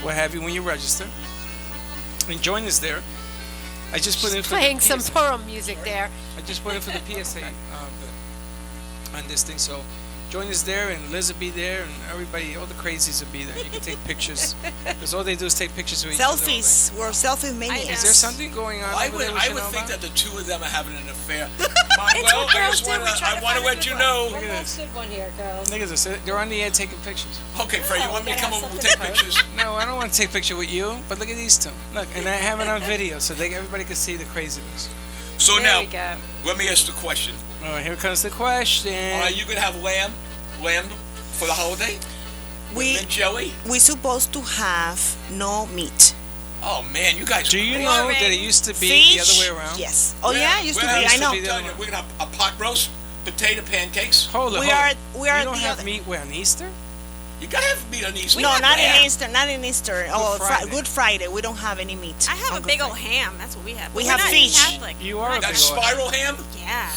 what have you when you register, and join us there. I just put in for Playing the some PSA. Purim music there. I just put in for the PSA on this thing. So join us there, and Liz will be there, and everybody, all the crazies will be there. You can take pictures, because all they do is take pictures of each other. Selfies. We're selfie maniacs. Is there something going on I over would, there we I should would know think about? that the two of them are having an affair. Well, I just want to let you know. Look at this. Good one here, girls. Look at this. They're on the air taking pictures. Okay, Fred, you want me to come over and something take to pictures? No, I don't want to take a picture with you, but look at these two. Look, and I have it on video, so everybody can see the craziness. So There now, we go. let me ask the question. All right, here comes the question. Are you going to have lamb for the holiday? We Mint jelly? we supposed to have no meat. Oh, man, you guys Do are you crazy. know that it used to be Fish. the other way around? Yes. Oh yeah, it used to be. We're I know. be the other We're going to have a pot roast, potato pancakes. Hold it, We hold are- it. we are You don't the have other- meat where, on Easter? You got to have meat on Easter. No, not Lamb. in Easter. Not in Easter. Friday. Good Friday. We don't have any meat. I have on a Good big old Friday. ham. That's what we have. We We're have not fish. Catholic. You are a That big old ham. spiral ham? Yeah,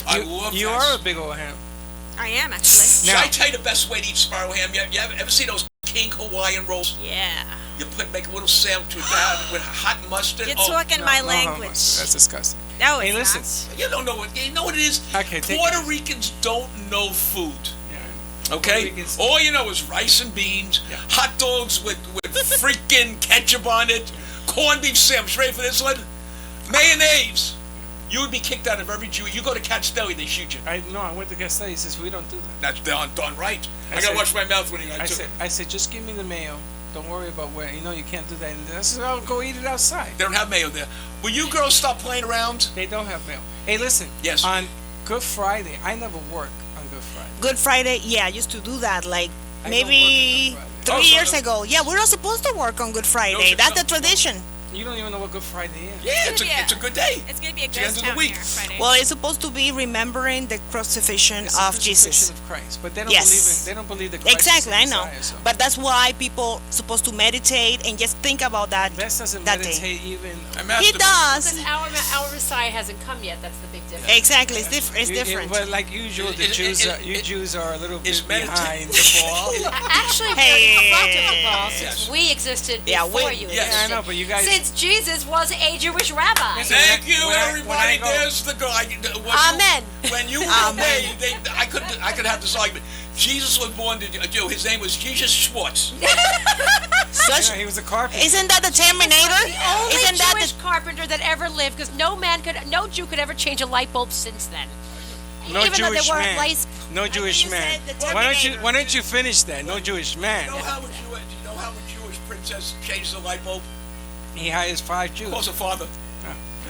I love You that. are a big old ham. I am actually. Should Now- I tell you the best way to eat spiral ham? You ever see those King Hawaiian rolls? Yeah. You make a little sandwich with that with hot mustard. You're Oh, talking No, my no, language. That's disgusting. No, Hey, it's listen. you don't know what you know what it is. Okay, take Puerto it. Ricans don't know food. Yeah. Okay, Puerto Ricans- all you know is rice and beans, Yeah. hot dogs with freaking ketchup on it, corned beef sandwich. Ready for this one? Mayonnaise. You would be kicked out of every Jew. You go to Cat's Deli, they shoot you. I went to Castelli. He says we don't do that. That's darn right. I gotta said- wash my mouth when I said just give me the mayo. Don't worry about where. You can't do that. And I said I'll go eat it outside. They don't have mayo there. Will you girls stop playing around? They don't have mayo. Hey, listen. Yes. On Good Friday, I never work on Good Friday. Good Friday, yeah, I used to do that like I maybe don't work on Good 3 Oh, so years the- ago. Yeah, we're not supposed to work on Good Friday. so- That's the tradition. You don't even know what Good Friday is. Yeah, It's gonna be it's a good day. It's gonna be a the end ghost of the town week. here Friday. Well, it's supposed to be remembering the crucifixion It's the of Jesus. crucifixion of Christ, but they don't Yes. believe that Christ Exactly, is I the know. Messiah, so. But that's why people supposed to meditate and just think about that. Les doesn't that day. meditate even. He does. Because our Messiah hasn't come yet. That's the big difference. Exactly, it's You- different. But like usual, the Jews are a little is bit medita- behind the ball. Actually, Hey. very front of the ball since Yes. we existed Yeah, before we- you yes. existed. Yeah, I know, but you guys. Since Jesus was a Jewish rabbi. Listen, Thank When I- you, when I everybody. go- There's the guy. Amen. When you were away, I could have this argument. Jesus was born to Jew. His name was Jesus Schwartz. Such, He was a carpenter. isn't that the Terminator? The only Isn't that Jewish the carpenter that ever lived, because no Jew could ever change a light bulb since then. No Even though Jewish there weren't man. lights. No Jewish you man. said the Why don't you finish that? No Jewish man. Do you know how a Jewish princess changed the light bulb? He hires 5 Jews. Calls her father.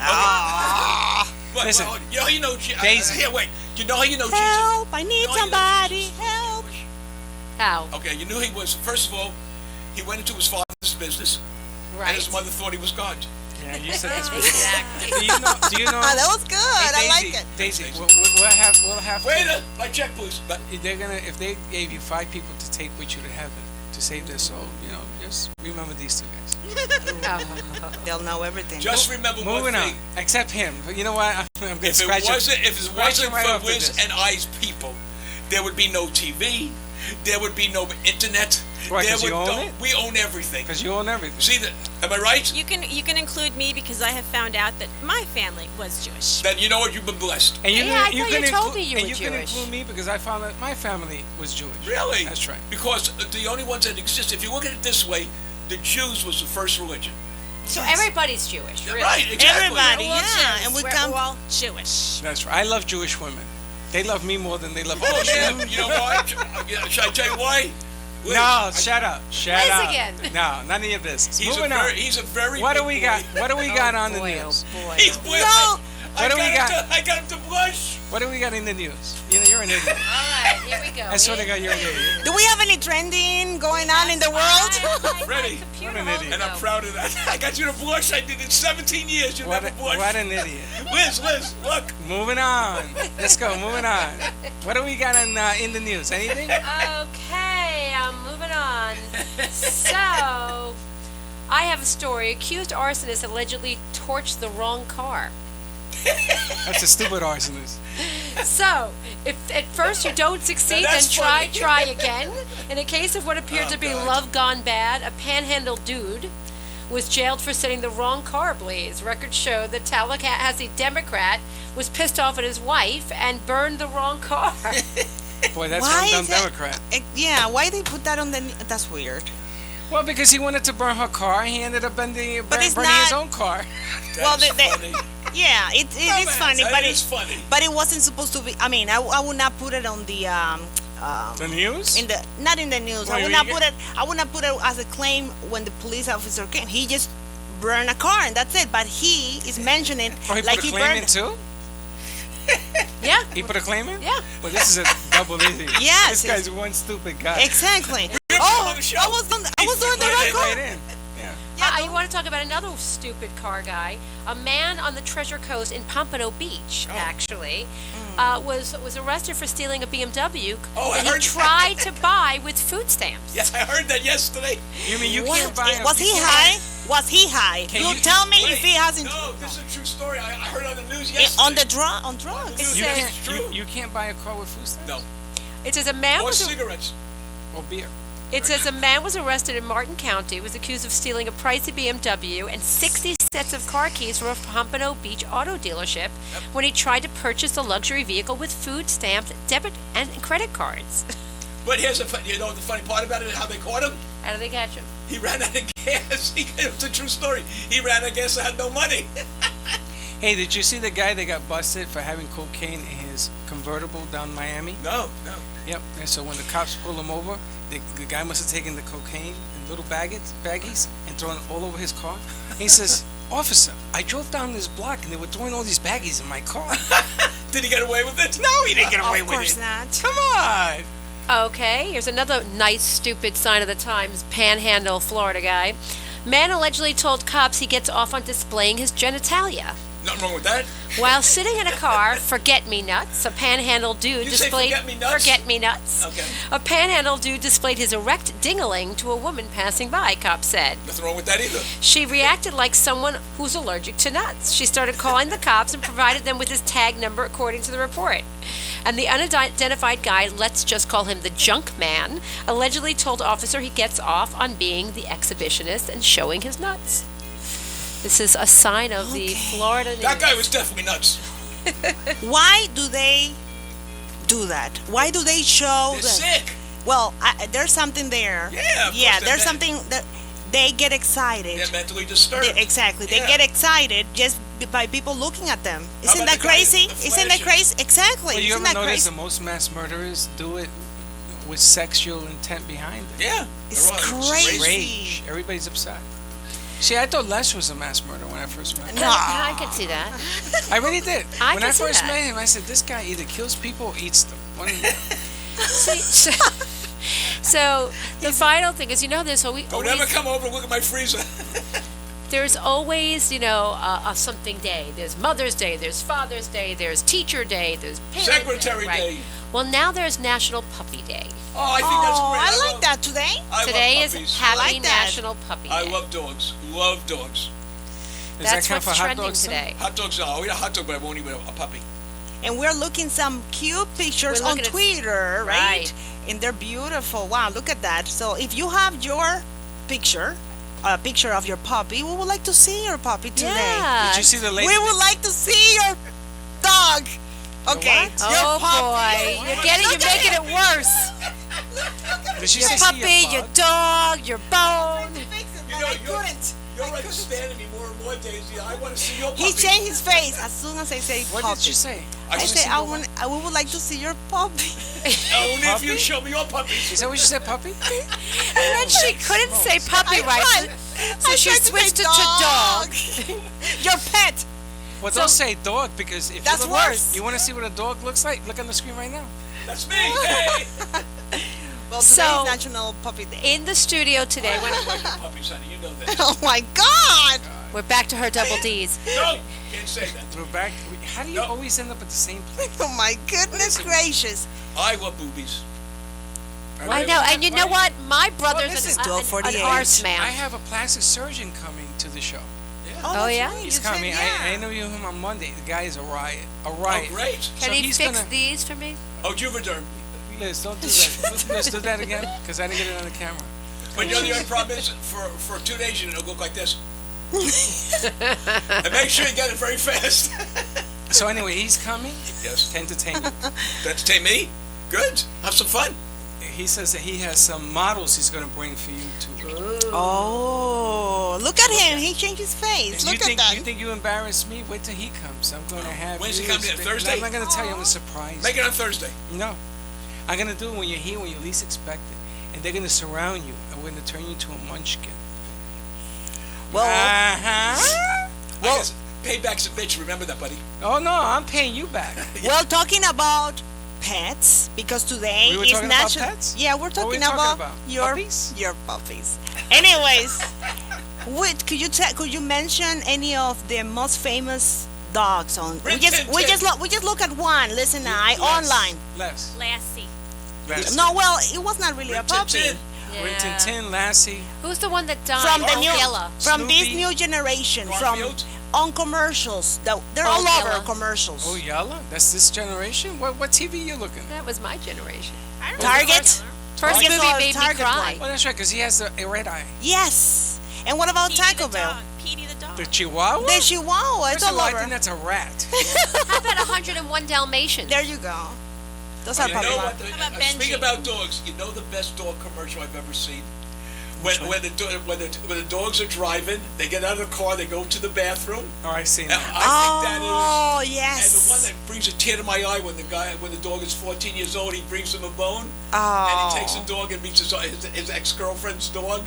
Ah, But, Listen, well, you know how you know Daisy. here, wait. You know how you know Jesus? help! I need You know how you know somebody. Jesus? Help! How? Okay, you knew he was. First of all, he went into his father's business, and Right. his mother thought he was God. Yeah, you said this before. Exactly. Do you know? Ah, that was good. I Hey, like Daisy, it. Daisy, Daisy. we'll have Wait to. a my check, please. But They're gonna if they gave you 5 people to take with you to heaven to save their soul. Just remember these 2 guys. They'll know everything. just remember one Moving on. thing. Except him. But you know what? I'm gonna If it scratch wasn't, if it scratch wasn't him right for off the Wiz list. and I's people, there would be no TV. There would be no internet. Why, There 'cause you would own no- it? We own everything. Because you own everything. See that? Am I right? You can include me because I have found out that my family was Jewish. Then you know what? You've been blessed. And Yeah, I thought you can told me you and were you can Jewish. include me because I found that my family was Jewish. Really? That's right. Because the only ones that exist, if you look at it this way, the Jews was the first religion. So everybody's Jewish, really. Right, exactly. Everybody, We're all yeah, Jews. and we We're come. all Jewish. That's right. I love Jewish women. They love me more than they love Oh, Jewish yeah. women. You know why? Should I tell you why? Liz, No, shut up. Shut Liz up. again. No, none of your business. He's Moving a on. very, he's a very What do big we boy. got? What do we got on the boy, news? oh boy. He's blushing. No. What do we got? I got him to blush. What do we got in the news? You're an idiot. All right, here we go. I swear to God, you're an idiot. Do we have any trending going on in the world? Ready? What an idiot. And I'm proud of that. I got you to blush. I did it 17 years. You What, never blushed. what an idiot. Liz, look. Moving on. Let's go. Moving on. What do we got in the news? Anything? Okay, moving on. So, I have a story. Accused arsonist allegedly torched the wrong car. That's a stupid arsonist. So, if at first you don't succeed, Now then that's try funny. again. In a case of what appeared Oh, to be God. love gone bad, a panhandle dude was jailed for setting the wrong car ablaze. Records show that Tallahassee Democrat was pissed off at his wife and burned the wrong car. Boy, that's Why one dumb is that- Democrat. Yeah, why they put that on the? That's weird. Well, because he wanted to burn her car, he ended up burning his it's own car. Well, That's they- funny. Yeah, it is funny, That but is funny. but it wasn't supposed to be. I mean, I would not put it on the The news? in the not in the news. Well, I would you not get- put it. I would not put it as a claim when the police officer came. He just burned a car and that's it. But he is mentioning Oh, he like put a he claim in burned. too? Yeah. He put a claim in? Yeah. Well, this is a double idiot. Yes, This guy's one stupid guy. Exactly. You're Oh, on the show. I was doing the Right right car. in. Yeah. I want to talk about another stupid car guy. A man on the Treasure Coast in Pompano Beach, actually, was arrested for stealing a BMW Oh, I that he heard that. tried to buy with food stamps. Yes, I heard that yesterday. You mean you What? can't buy a... Was he you can't high? Was he high? Can You you- tell me Wait, if he hasn't. No, this is a true story. I heard on the news Eh, yesterday. on the on drugs. News, You says- can't, it's true. you can't buy a car with food stamps? No. It says a man Or was cigarettes. Or beer? It says a man was arrested in Martin County, was accused of stealing a pricey BMW and 60 sets of car keys from a Pompano Beach auto dealership when he tried to purchase a luxury vehicle with food stamps, debit and credit cards. But here's you know the funny part about it, how they caught him? How do they catch him? He ran out of gas. It's a true story. He ran out of gas and had no money. Hey, did you see the guy that got busted for having cocaine in his convertible down Miami? No. Yep. And so when the cops pulled him over, the guy must have taken the cocaine in little baggies and thrown it all over his car. And he says, "Officer, I drove down this block and they were throwing all these baggies in my car." Did he get away with it? No, he didn't get away Of with course it. not. Come on. Okay, here's another nice, stupid sign of the times. Panhandle, Florida guy. Man allegedly told cops he gets off on displaying his genitalia. Nothing wrong with that. While sitting in a car, forget-me-nuts, a panhandle dude You say displayed forget-me-nuts? forget-me-nuts. Okay. A panhandle dude displayed his erect ding-a-ling to a woman passing by, cops said. Nothing wrong with that either. She reacted like someone who's allergic to nuts. She started calling the cops and provided them with his tag number according to the report. And the unidentified guy, let's just call him the junk man, allegedly told officer he gets off on being the exhibitionist and showing his nuts. This is a sign of the Florida news. That guy was definitely nuts. Why do they do that? Why do they show They're that? sick. Well, there's something there. Yeah, of Yeah, course, there's they're something that they get excited. They're mentally disturbed. Exactly. They Yeah. get excited just by people looking at them. How Isn't about that the guy crazy? with the Isn't that flashes? crazy? Exactly. Well, you Isn't ever that notice crazy? that most mass murderers do it with sexual intent behind it? Yeah. It's they're all crazy. Rage. Everybody's upset. See, I thought Les was a mass murderer when I first met him. No. I can see that. I really did. I When can I see first that. met him, I said, this guy either kills people or eats them. One of the- See, so the final thing is, there's Don't ever come over and look at my freezer. there's always, a something day. There's Mother's Day, there's Father's Day, there's Teacher Day, there's Parent Secretary right? Day. Well, now there's National Puppy Day. Oh, I think that's Oh, great. I like love- that today. I Today love is puppies. Happy like that. National Puppy Day. I love dogs. Love dogs. Does That's that count what's for hot trending dogs, too? today. Hot dogs, I'll eat a hot dog, but I won't eat a puppy. And we're looking some cute pictures We're on looking at- Twitter, right? Right. And they're beautiful. Wow, look at that. So if you have your picture, a picture of your puppy, we would like to see your puppy today. Yeah. Did you see the lady? We would like to see your dog. Okay. what? Your Oh puppy. boy, you're making it worse. Did she Your say see puppy, your bug? dog, your bone. You know, you're understanding me more and more, Daisy. I want to see your puppy. He changed his face as soon as I say What puppy. did she say? I I wanna say see I your want. We would like to see your puppy. Only if you Puppy? show me your puppy. Is that what she said, puppy? And then she couldn't say puppy I right, tried. so I she tried to switched say it to dog. Your pet. Well, So- don't say dog because if That's you look, worse. You want to see what a dog looks like? Look on the screen right now. That's me. Hey. Well, So- today is National Puppy Day. In the studio today, I like your puppies, honey. You know that. Oh my God! we're back to her double D's. No, can't say that. We're back. How do you No. always end up at the same place? Oh my goodness gracious! I love boobies. I know, and you know what? My brother's listen, an 1248. arse man. I have a plastic surgeon coming to the show. Oh, that's yeah? right, He's you said coming. yeah. I interviewed him on Monday. The guy is a riot. A Oh, riot. great. Can So he he's fix gonna- these for me? Oh, Juvederm. Liz, don't do that. Liz, do that again because I didn't get it on the camera. But you know the only problem is, for 2 days, it'll look like this. And make sure you get it very fast. So anyway, he's coming Yes. to entertain you. Entertain me? Good. Have some fun. He says that he has some models he's going to bring for you to. Oh, look at him! He changed his face. And Look you think at that. you think you embarrass me? Wait till he comes. I'm going to have. When's he you coming? expect- Thursday? I'm not going to tell you. I'm going to surprise. Make it on Thursday. No, I'm going to do it when you're here, when you least expect it, and they're going to surround you, and we're going to turn you into a munchkin. Well, Uh-huh. I guess payback's a bitch. Remember that, buddy. Oh no, I'm paying you back. well, talking about pets because today We were is talking about national. pets? Yeah, we're What were we talking talking about, about? your Puppies? your puppies. Anyways, could you mention any of the most famous dogs on? We Rin just Tin we Tin. just look at one. Listen, I Les. online. Les. Lassie. Les. No, well, it was not really a Rin Tin puppy. Tin. Rin Tin Tin, Lassie. Who's the one that died? From the new, Yella. from this Snoopy. new generation, Garfield. from on commercials. They're Oh, all over Yella. commercials. Oh, Yella? That's this generation? What TV you looking at? That was my generation. I remember Target. the First Target movie saw made me Target cry. Oh, that's right, because he has a red eye. Yes. And what about Petey Taco the Bell? dog. Petey the dog. The Chihuahua? The Chihuahua. It's First of all all, I over. think that's a rat. How about 101 Dalmatians? There you go. Those are You know popular. what? How about Speaking Benji? about dogs, you know the best dog commercial I've ever seen? When the dogs are driving, they get out of the car, they go to the bathroom. Oh, I seen And that. I think that is. Oh, And yes. the one that brings a tear to my eye when the dog is 14 years old, he brings him a bone, Oh. and he takes the dog and meets his ex-girlfriend's dog.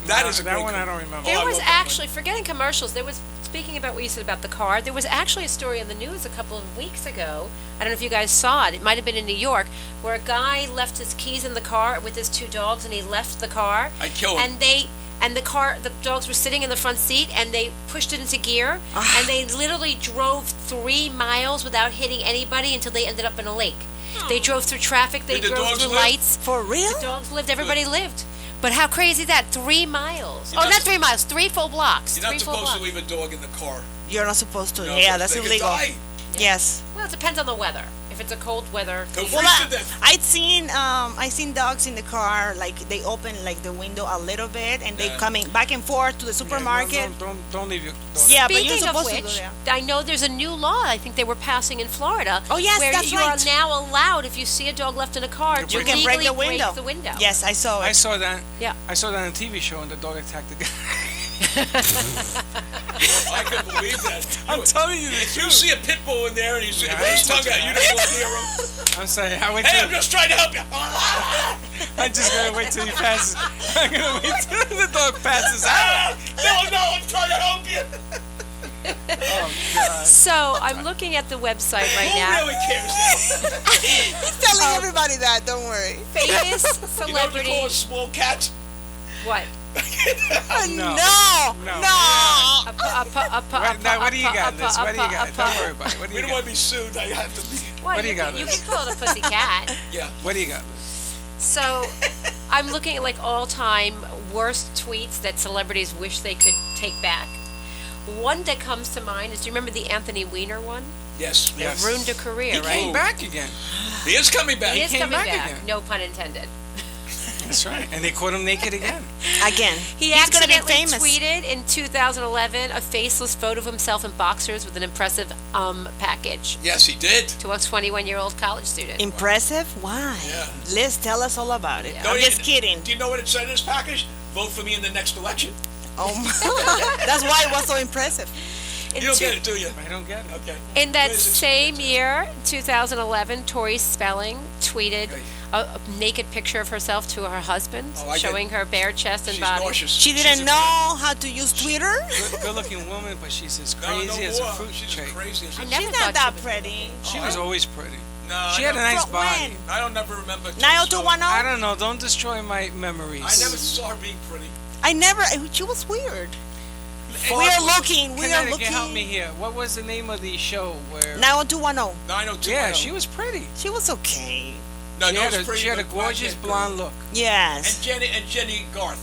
That is a that great one I com- don't remember. There I was love that one. actually, forgetting commercials, there was, speaking about what you said about the car, there was actually a story in the news a couple of weeks ago. I don't know if you guys saw it. It might have been in New York, where a guy left his keys in the car with his two dogs, and he left the car. I'd kill him. And the dogs were sitting in the front seat, and they pushed it into gear, Ah. and they literally drove 3 miles without hitting anybody until they ended up in a lake. They drove through traffic, they Did the drove dogs through live? lights. For real? The dogs lived, everybody lived. But how crazy is that? 3 miles. You're Oh, not not sup- 3 miles, 3 full blocks. You're not 3 full supposed to blocks. leave a dog in the car. You're not supposed to. No, Yeah, so that's they could illegal. die. Yes. Well, it depends on the weather. If it's a cold weather. They'll Well, freeze to death. I seen dogs in the car, like they open like the window a little bit, and they Yeah. coming back and forth to the supermarket. Don't leave your dog. Yeah, but you're Speaking of supposed to which, do that. I know there's a new law I think they were passing in Florida. Oh, yes, where that's you right. are now allowed, if you see a dog left in a car, to You can break legally the window. break the window. Yes, I saw it. I saw that. Yeah. I saw that on a TV show, and the dog attacked the guy. I couldn't believe that. I'm telling you the If you truth. see a pit bull in there and he's Yeah, with his I tongue out, you don't go near him. I'm sorry. I wait Hey, till I'm just trying to help you. I'm just gonna wait till he passes. I'm gonna wait till the dog passes out. No, I'm trying to help you. Oh God. So I'm looking at the website right Who now. really cares now? He's telling everybody that. Don't worry. Famous You know what you celebrity. call a small cat? What? No. No. No. Right, Now, what do you got, Liz? What do you got? Don't worry about it. What do We you don't got? want to be sued. I have to be. Well, What do you got, You Liz? can call it a pussy cat. Yeah. What do you got, Liz? So I'm looking at like all-time worst tweets that celebrities wish they could take back. One that comes to mind is, do you remember the Anthony Weiner one? Yes. Yes. It ruined a career, He right? came back again. He is coming back. He is came coming back back. again. No pun intended. That's right. And they caught him naked again. Again. He He's gonna be accidentally famous. tweeted in 2011 a faceless photo of himself in boxers with an impressive package Yes, he did. to a 21-year-old college student. Impressive? Why? Yeah. Liz, tell us all about it. No, I'm you- just kidding. Do you know what it said in his package? Vote for me in the next election. Oh, my. That's why it was so impressive. In You don't two- get it, do you? I don't get it. Okay. In that Where is it? same year, 2011, Tori Spelling tweeted Okay. a naked picture of herself to her husband, Oh, I get- showing her bare chest and She's body. nauseous. She She's didn't a- know how to use Twitter. Good-looking woman, but she's as No, crazy no as a more. fruit She's tree. as crazy as I a... never She's thought not that she was- pretty. She was always pretty. No, She had a nice body. When? I don't never remember. 90210? I don't know. Don't destroy my memories. I never saw her being pretty. I never. She was weird. Hey, We are looking. We are Connecticut, looking. help me here. What was the name of the show where? 90210. 90210. Yeah, she was pretty. She was okay. No, She no, had it's pretty. she had a but black gorgeous hair girl. blonde look. Yes. And Jenny Garth.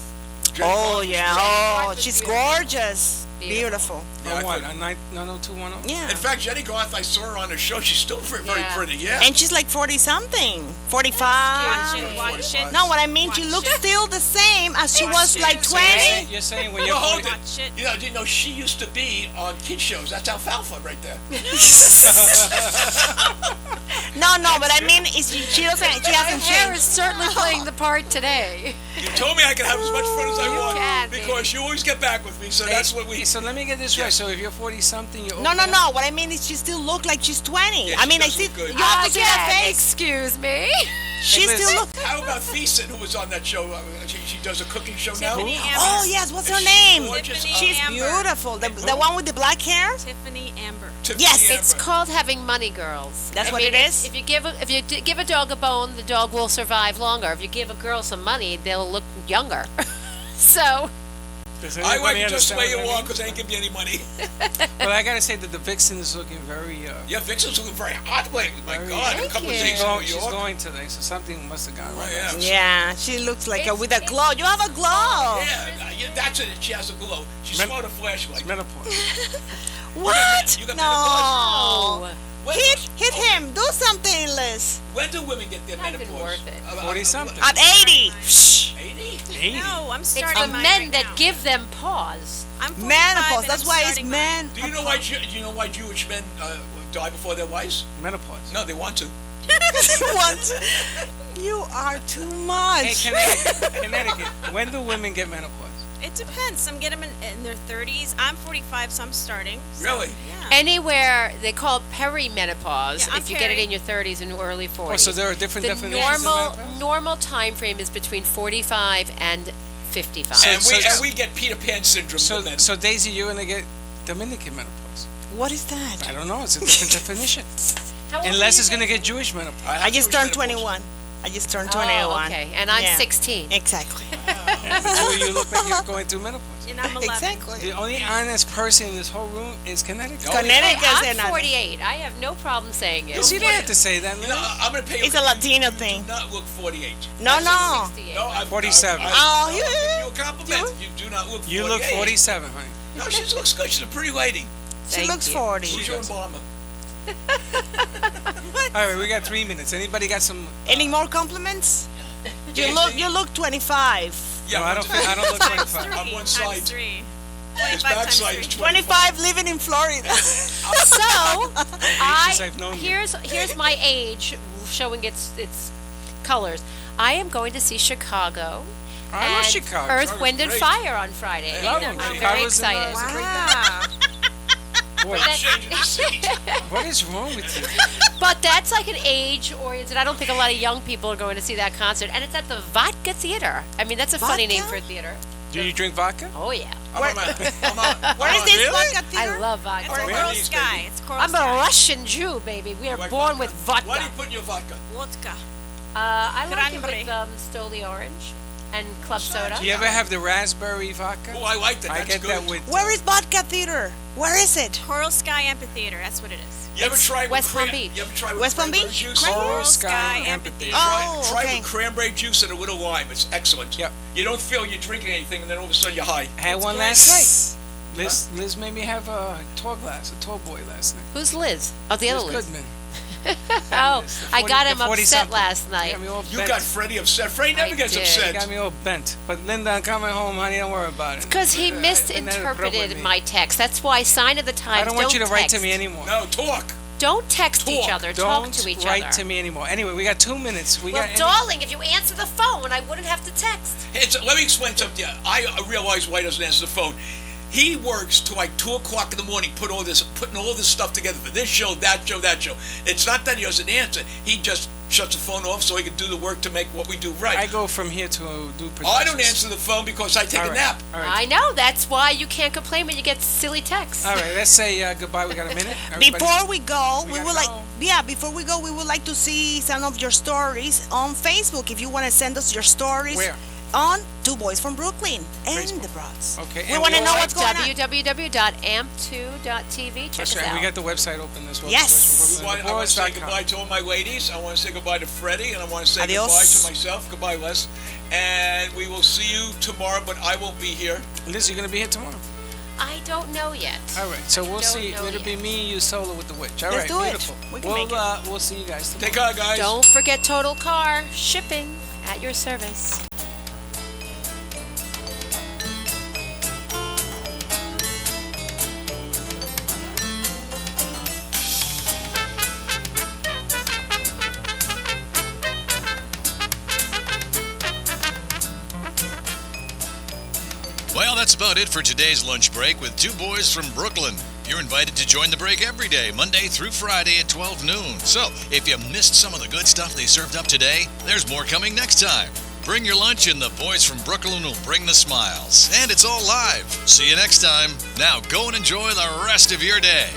Jenny Oh Garth. yeah. Oh, she's gorgeous. Beautiful. Yeah, I On what? couldn't- On 90210? Yeah. In fact, Jenny Garth, I saw her on a show. She's still very, very Yeah. pretty. Yeah. And she's like 40 something. 45. Watch it. No, what I mean, she Watch looks it. still the same as she Watch was it. like 20. You're saying when Well, you're hold 40, it. Watch it. You know, she used to be on kid shows. That's alfalfa right there. No, but I mean, she doesn't. She hasn't Hair changed. is certainly playing the part today. You told me I could have as much fun as I want can, baby. because you always get back with me. So that's what we. So let me get this right. So if you're 40 something, you're No. What I mean is, she still look like she's 20. Yeah, I she mean, I does see. look good. You have to see her Again, face. excuse me. She Liz. still look. How about Thiessen, who was on that show? She does a cooking show now. Tiffany Amber. Oh yes, what's her She's name? gorgeous. Tiffany She's Amber. beautiful. The one with the black hair. Tiffany Amber. Tiffany Yes. It's Amber. called having money, girls. That's I what mean, it is? If you give a dog a bone, the dog will survive longer. If you give a girl some money, they'll look younger. So Does I anybody went just the understand way you what I are mean? because I ain't give you any money. But I gotta say that the Vixen is looking very. Yeah, Vixen's looking very hot lately. My Very- God, a Thank couple of you. days in New She's York. going today, so something must have gone Oh, right. yeah. Yeah, she looks like It's- with a glow. You have a glow. Yeah, that's it. She has a glow. She's Men- smart a flashlight. It's menopause. What? You got No. When, Hit him. Do something, Liz. when do women get their Not even menopause? worth it. 40 something. At 80. 80? 80. No, I'm it's starting the mine men right that now. give them pause. I'm 45 Menopause. and That's I'm why it's starting mine. men. Do you know why Jewish men die before their wives? Menopause. No, they want to. Once. You are too much. Hey, Connecticut. When do women get menopause? It depends. Some get them in their 30s. I'm 45, so I'm starting. So, Really? Yeah. Anywhere they call it perimenopause Yeah, I'm if you get it peri. in your 30s and early 40s. Oh, so there are different the definitions of menopause? normal time frame is between 45 and 55. And we get Peter Pan syndrome. So, men. so Daisy, you're gonna get Dominican menopause. What is that? I don't know. It's a different definition. How old are Unless you, it's gonna Daisy? get Jewish menopause. I just turned 21. I just turned 21. Oh, okay. And I'm Yeah. 16. Exactly. So you look like you're going through menopause. And I'm 11. Exactly. The only honest person in this whole room is Connecticut. Oh, Connecticut Hey, is I'm another. 48. I have no problem saying it. Yes, you didn't have to say that, You man. know, I'm going to pay you. It's a Latino thing. Do not look 48. No, no. 68. No, I'm 47. Oh, I'll you- give you a compliment. You do not look 48. You look 47, honey. No, she looks good. She's a pretty lady. She Thank looks you. 40. Who's your Obama? All right, we got 3 minutes. Anybody got some? Any more compliments? You look 25. Yeah, No, I don't look Times 25. 3. On one times side. 3. His 25 backside times is 3. 25 living in Florida. So, I've known you. here's my age showing its colors. I am going to see Chicago. I love and Chicago. Earth, Chicago's Wind, and great. Fire on Friday. I love I'm them. very Chicago's in, excited. it's a great Wow. Boy, Changing the seat. what is wrong with you? But that's like an age-oriented. I don't think a lot of young people are going to see that concert. And it's at the Vodka Theater. I mean, that's a funny name for Vodka? a theater. Do you drink vodka? Oh, yeah. Where is this really? vodka I theater? love vodka. It's Really? Coral Baby. Sky. It's Coral I'm a Sky. Russian Jew, baby. We are Like born vodka? with vodka. Why do you put in your vodka? Vodka. I like it Cranberry. with Stoli Orange and club soda. Do you ever have the raspberry vodka? Oh, I like that. I That's get good. that with. Where is vodka theater? Where is it? Coral Sky Amphitheater. That's what it is. You ever try with West Palm Beach. You ever try with West Palm cranberry Beach? juice? Coral Sky Amphitheater. Oh, Try okay. with cranberry juice and a little lime. It's excellent. Yep. You don't feel you're drinking anything, and then all of a sudden you're high. I had one good. last night. Liz made me have a tall boy last night. Who's Liz? Oh, the other Liz Liz. Goodman. Oh, I got him The 40 upset something. last night. Got me all You bent. got Freddie upset. Freddie never I gets did. upset. Got me all bent. But Linda, I'm coming home, honey. Don't worry about it. Because he Isn't that a problem with misinterpreted me? my text. That's why sign of the times. I don't want you to write to text. me anymore. No, talk. Don't text each Talk. other. Talk Don't to each write other. to me anymore. Anyway, we got 2 minutes. We Well, got. darling, if you answer the phone, I wouldn't have to text. Let me explain something. I realize why he doesn't answer the phone. He works till like 2 o'clock in the morning, putting all this stuff together for this show, that show, that show. It's not that he doesn't answer. He just shuts the phone off so he can do the work to make what we do right. I go from here to do productions. I don't answer the phone because I take All a right. nap. All right. I know. That's why you can't complain when you get silly texts. All right. Let's say goodbye. We got a minute. Everybody- Before we go, We we gotta would like, go. before we go, we would like to see some of your stories on Facebook. If you want to send us your stories. Where? On Two Boys from Brooklyn and Facebook. the Broads. Okay. We and want to we know all- what's going on. www.amp2.tv. Check That's us right. out. We got the website open as well. Yes. I want to say goodbye to all my ladies. I want to say goodbye to Freddie, and I want to say Adios. goodbye to myself. Goodbye, Les. And we will see you tomorrow, but I won't be here. Liz, you're going to be here tomorrow. I don't know yet. All right. So we'll don't see. know It'll be yet. me and you solo with the witch. All Let's right. do it. Beautiful. We can make it. We'll see you guys tomorrow. Take care, guys. Don't forget Total Car Shipping at your service. Well, that's about it for today's lunch break with two boys from Brooklyn. You're invited to join the break every day, Monday through Friday at 12 noon. So, if you missed some of the good stuff they served up today, there's more coming next time. Bring your lunch and the boys from Brooklyn will bring the smiles. And it's all live. See you next time. Now go and enjoy the rest of your day.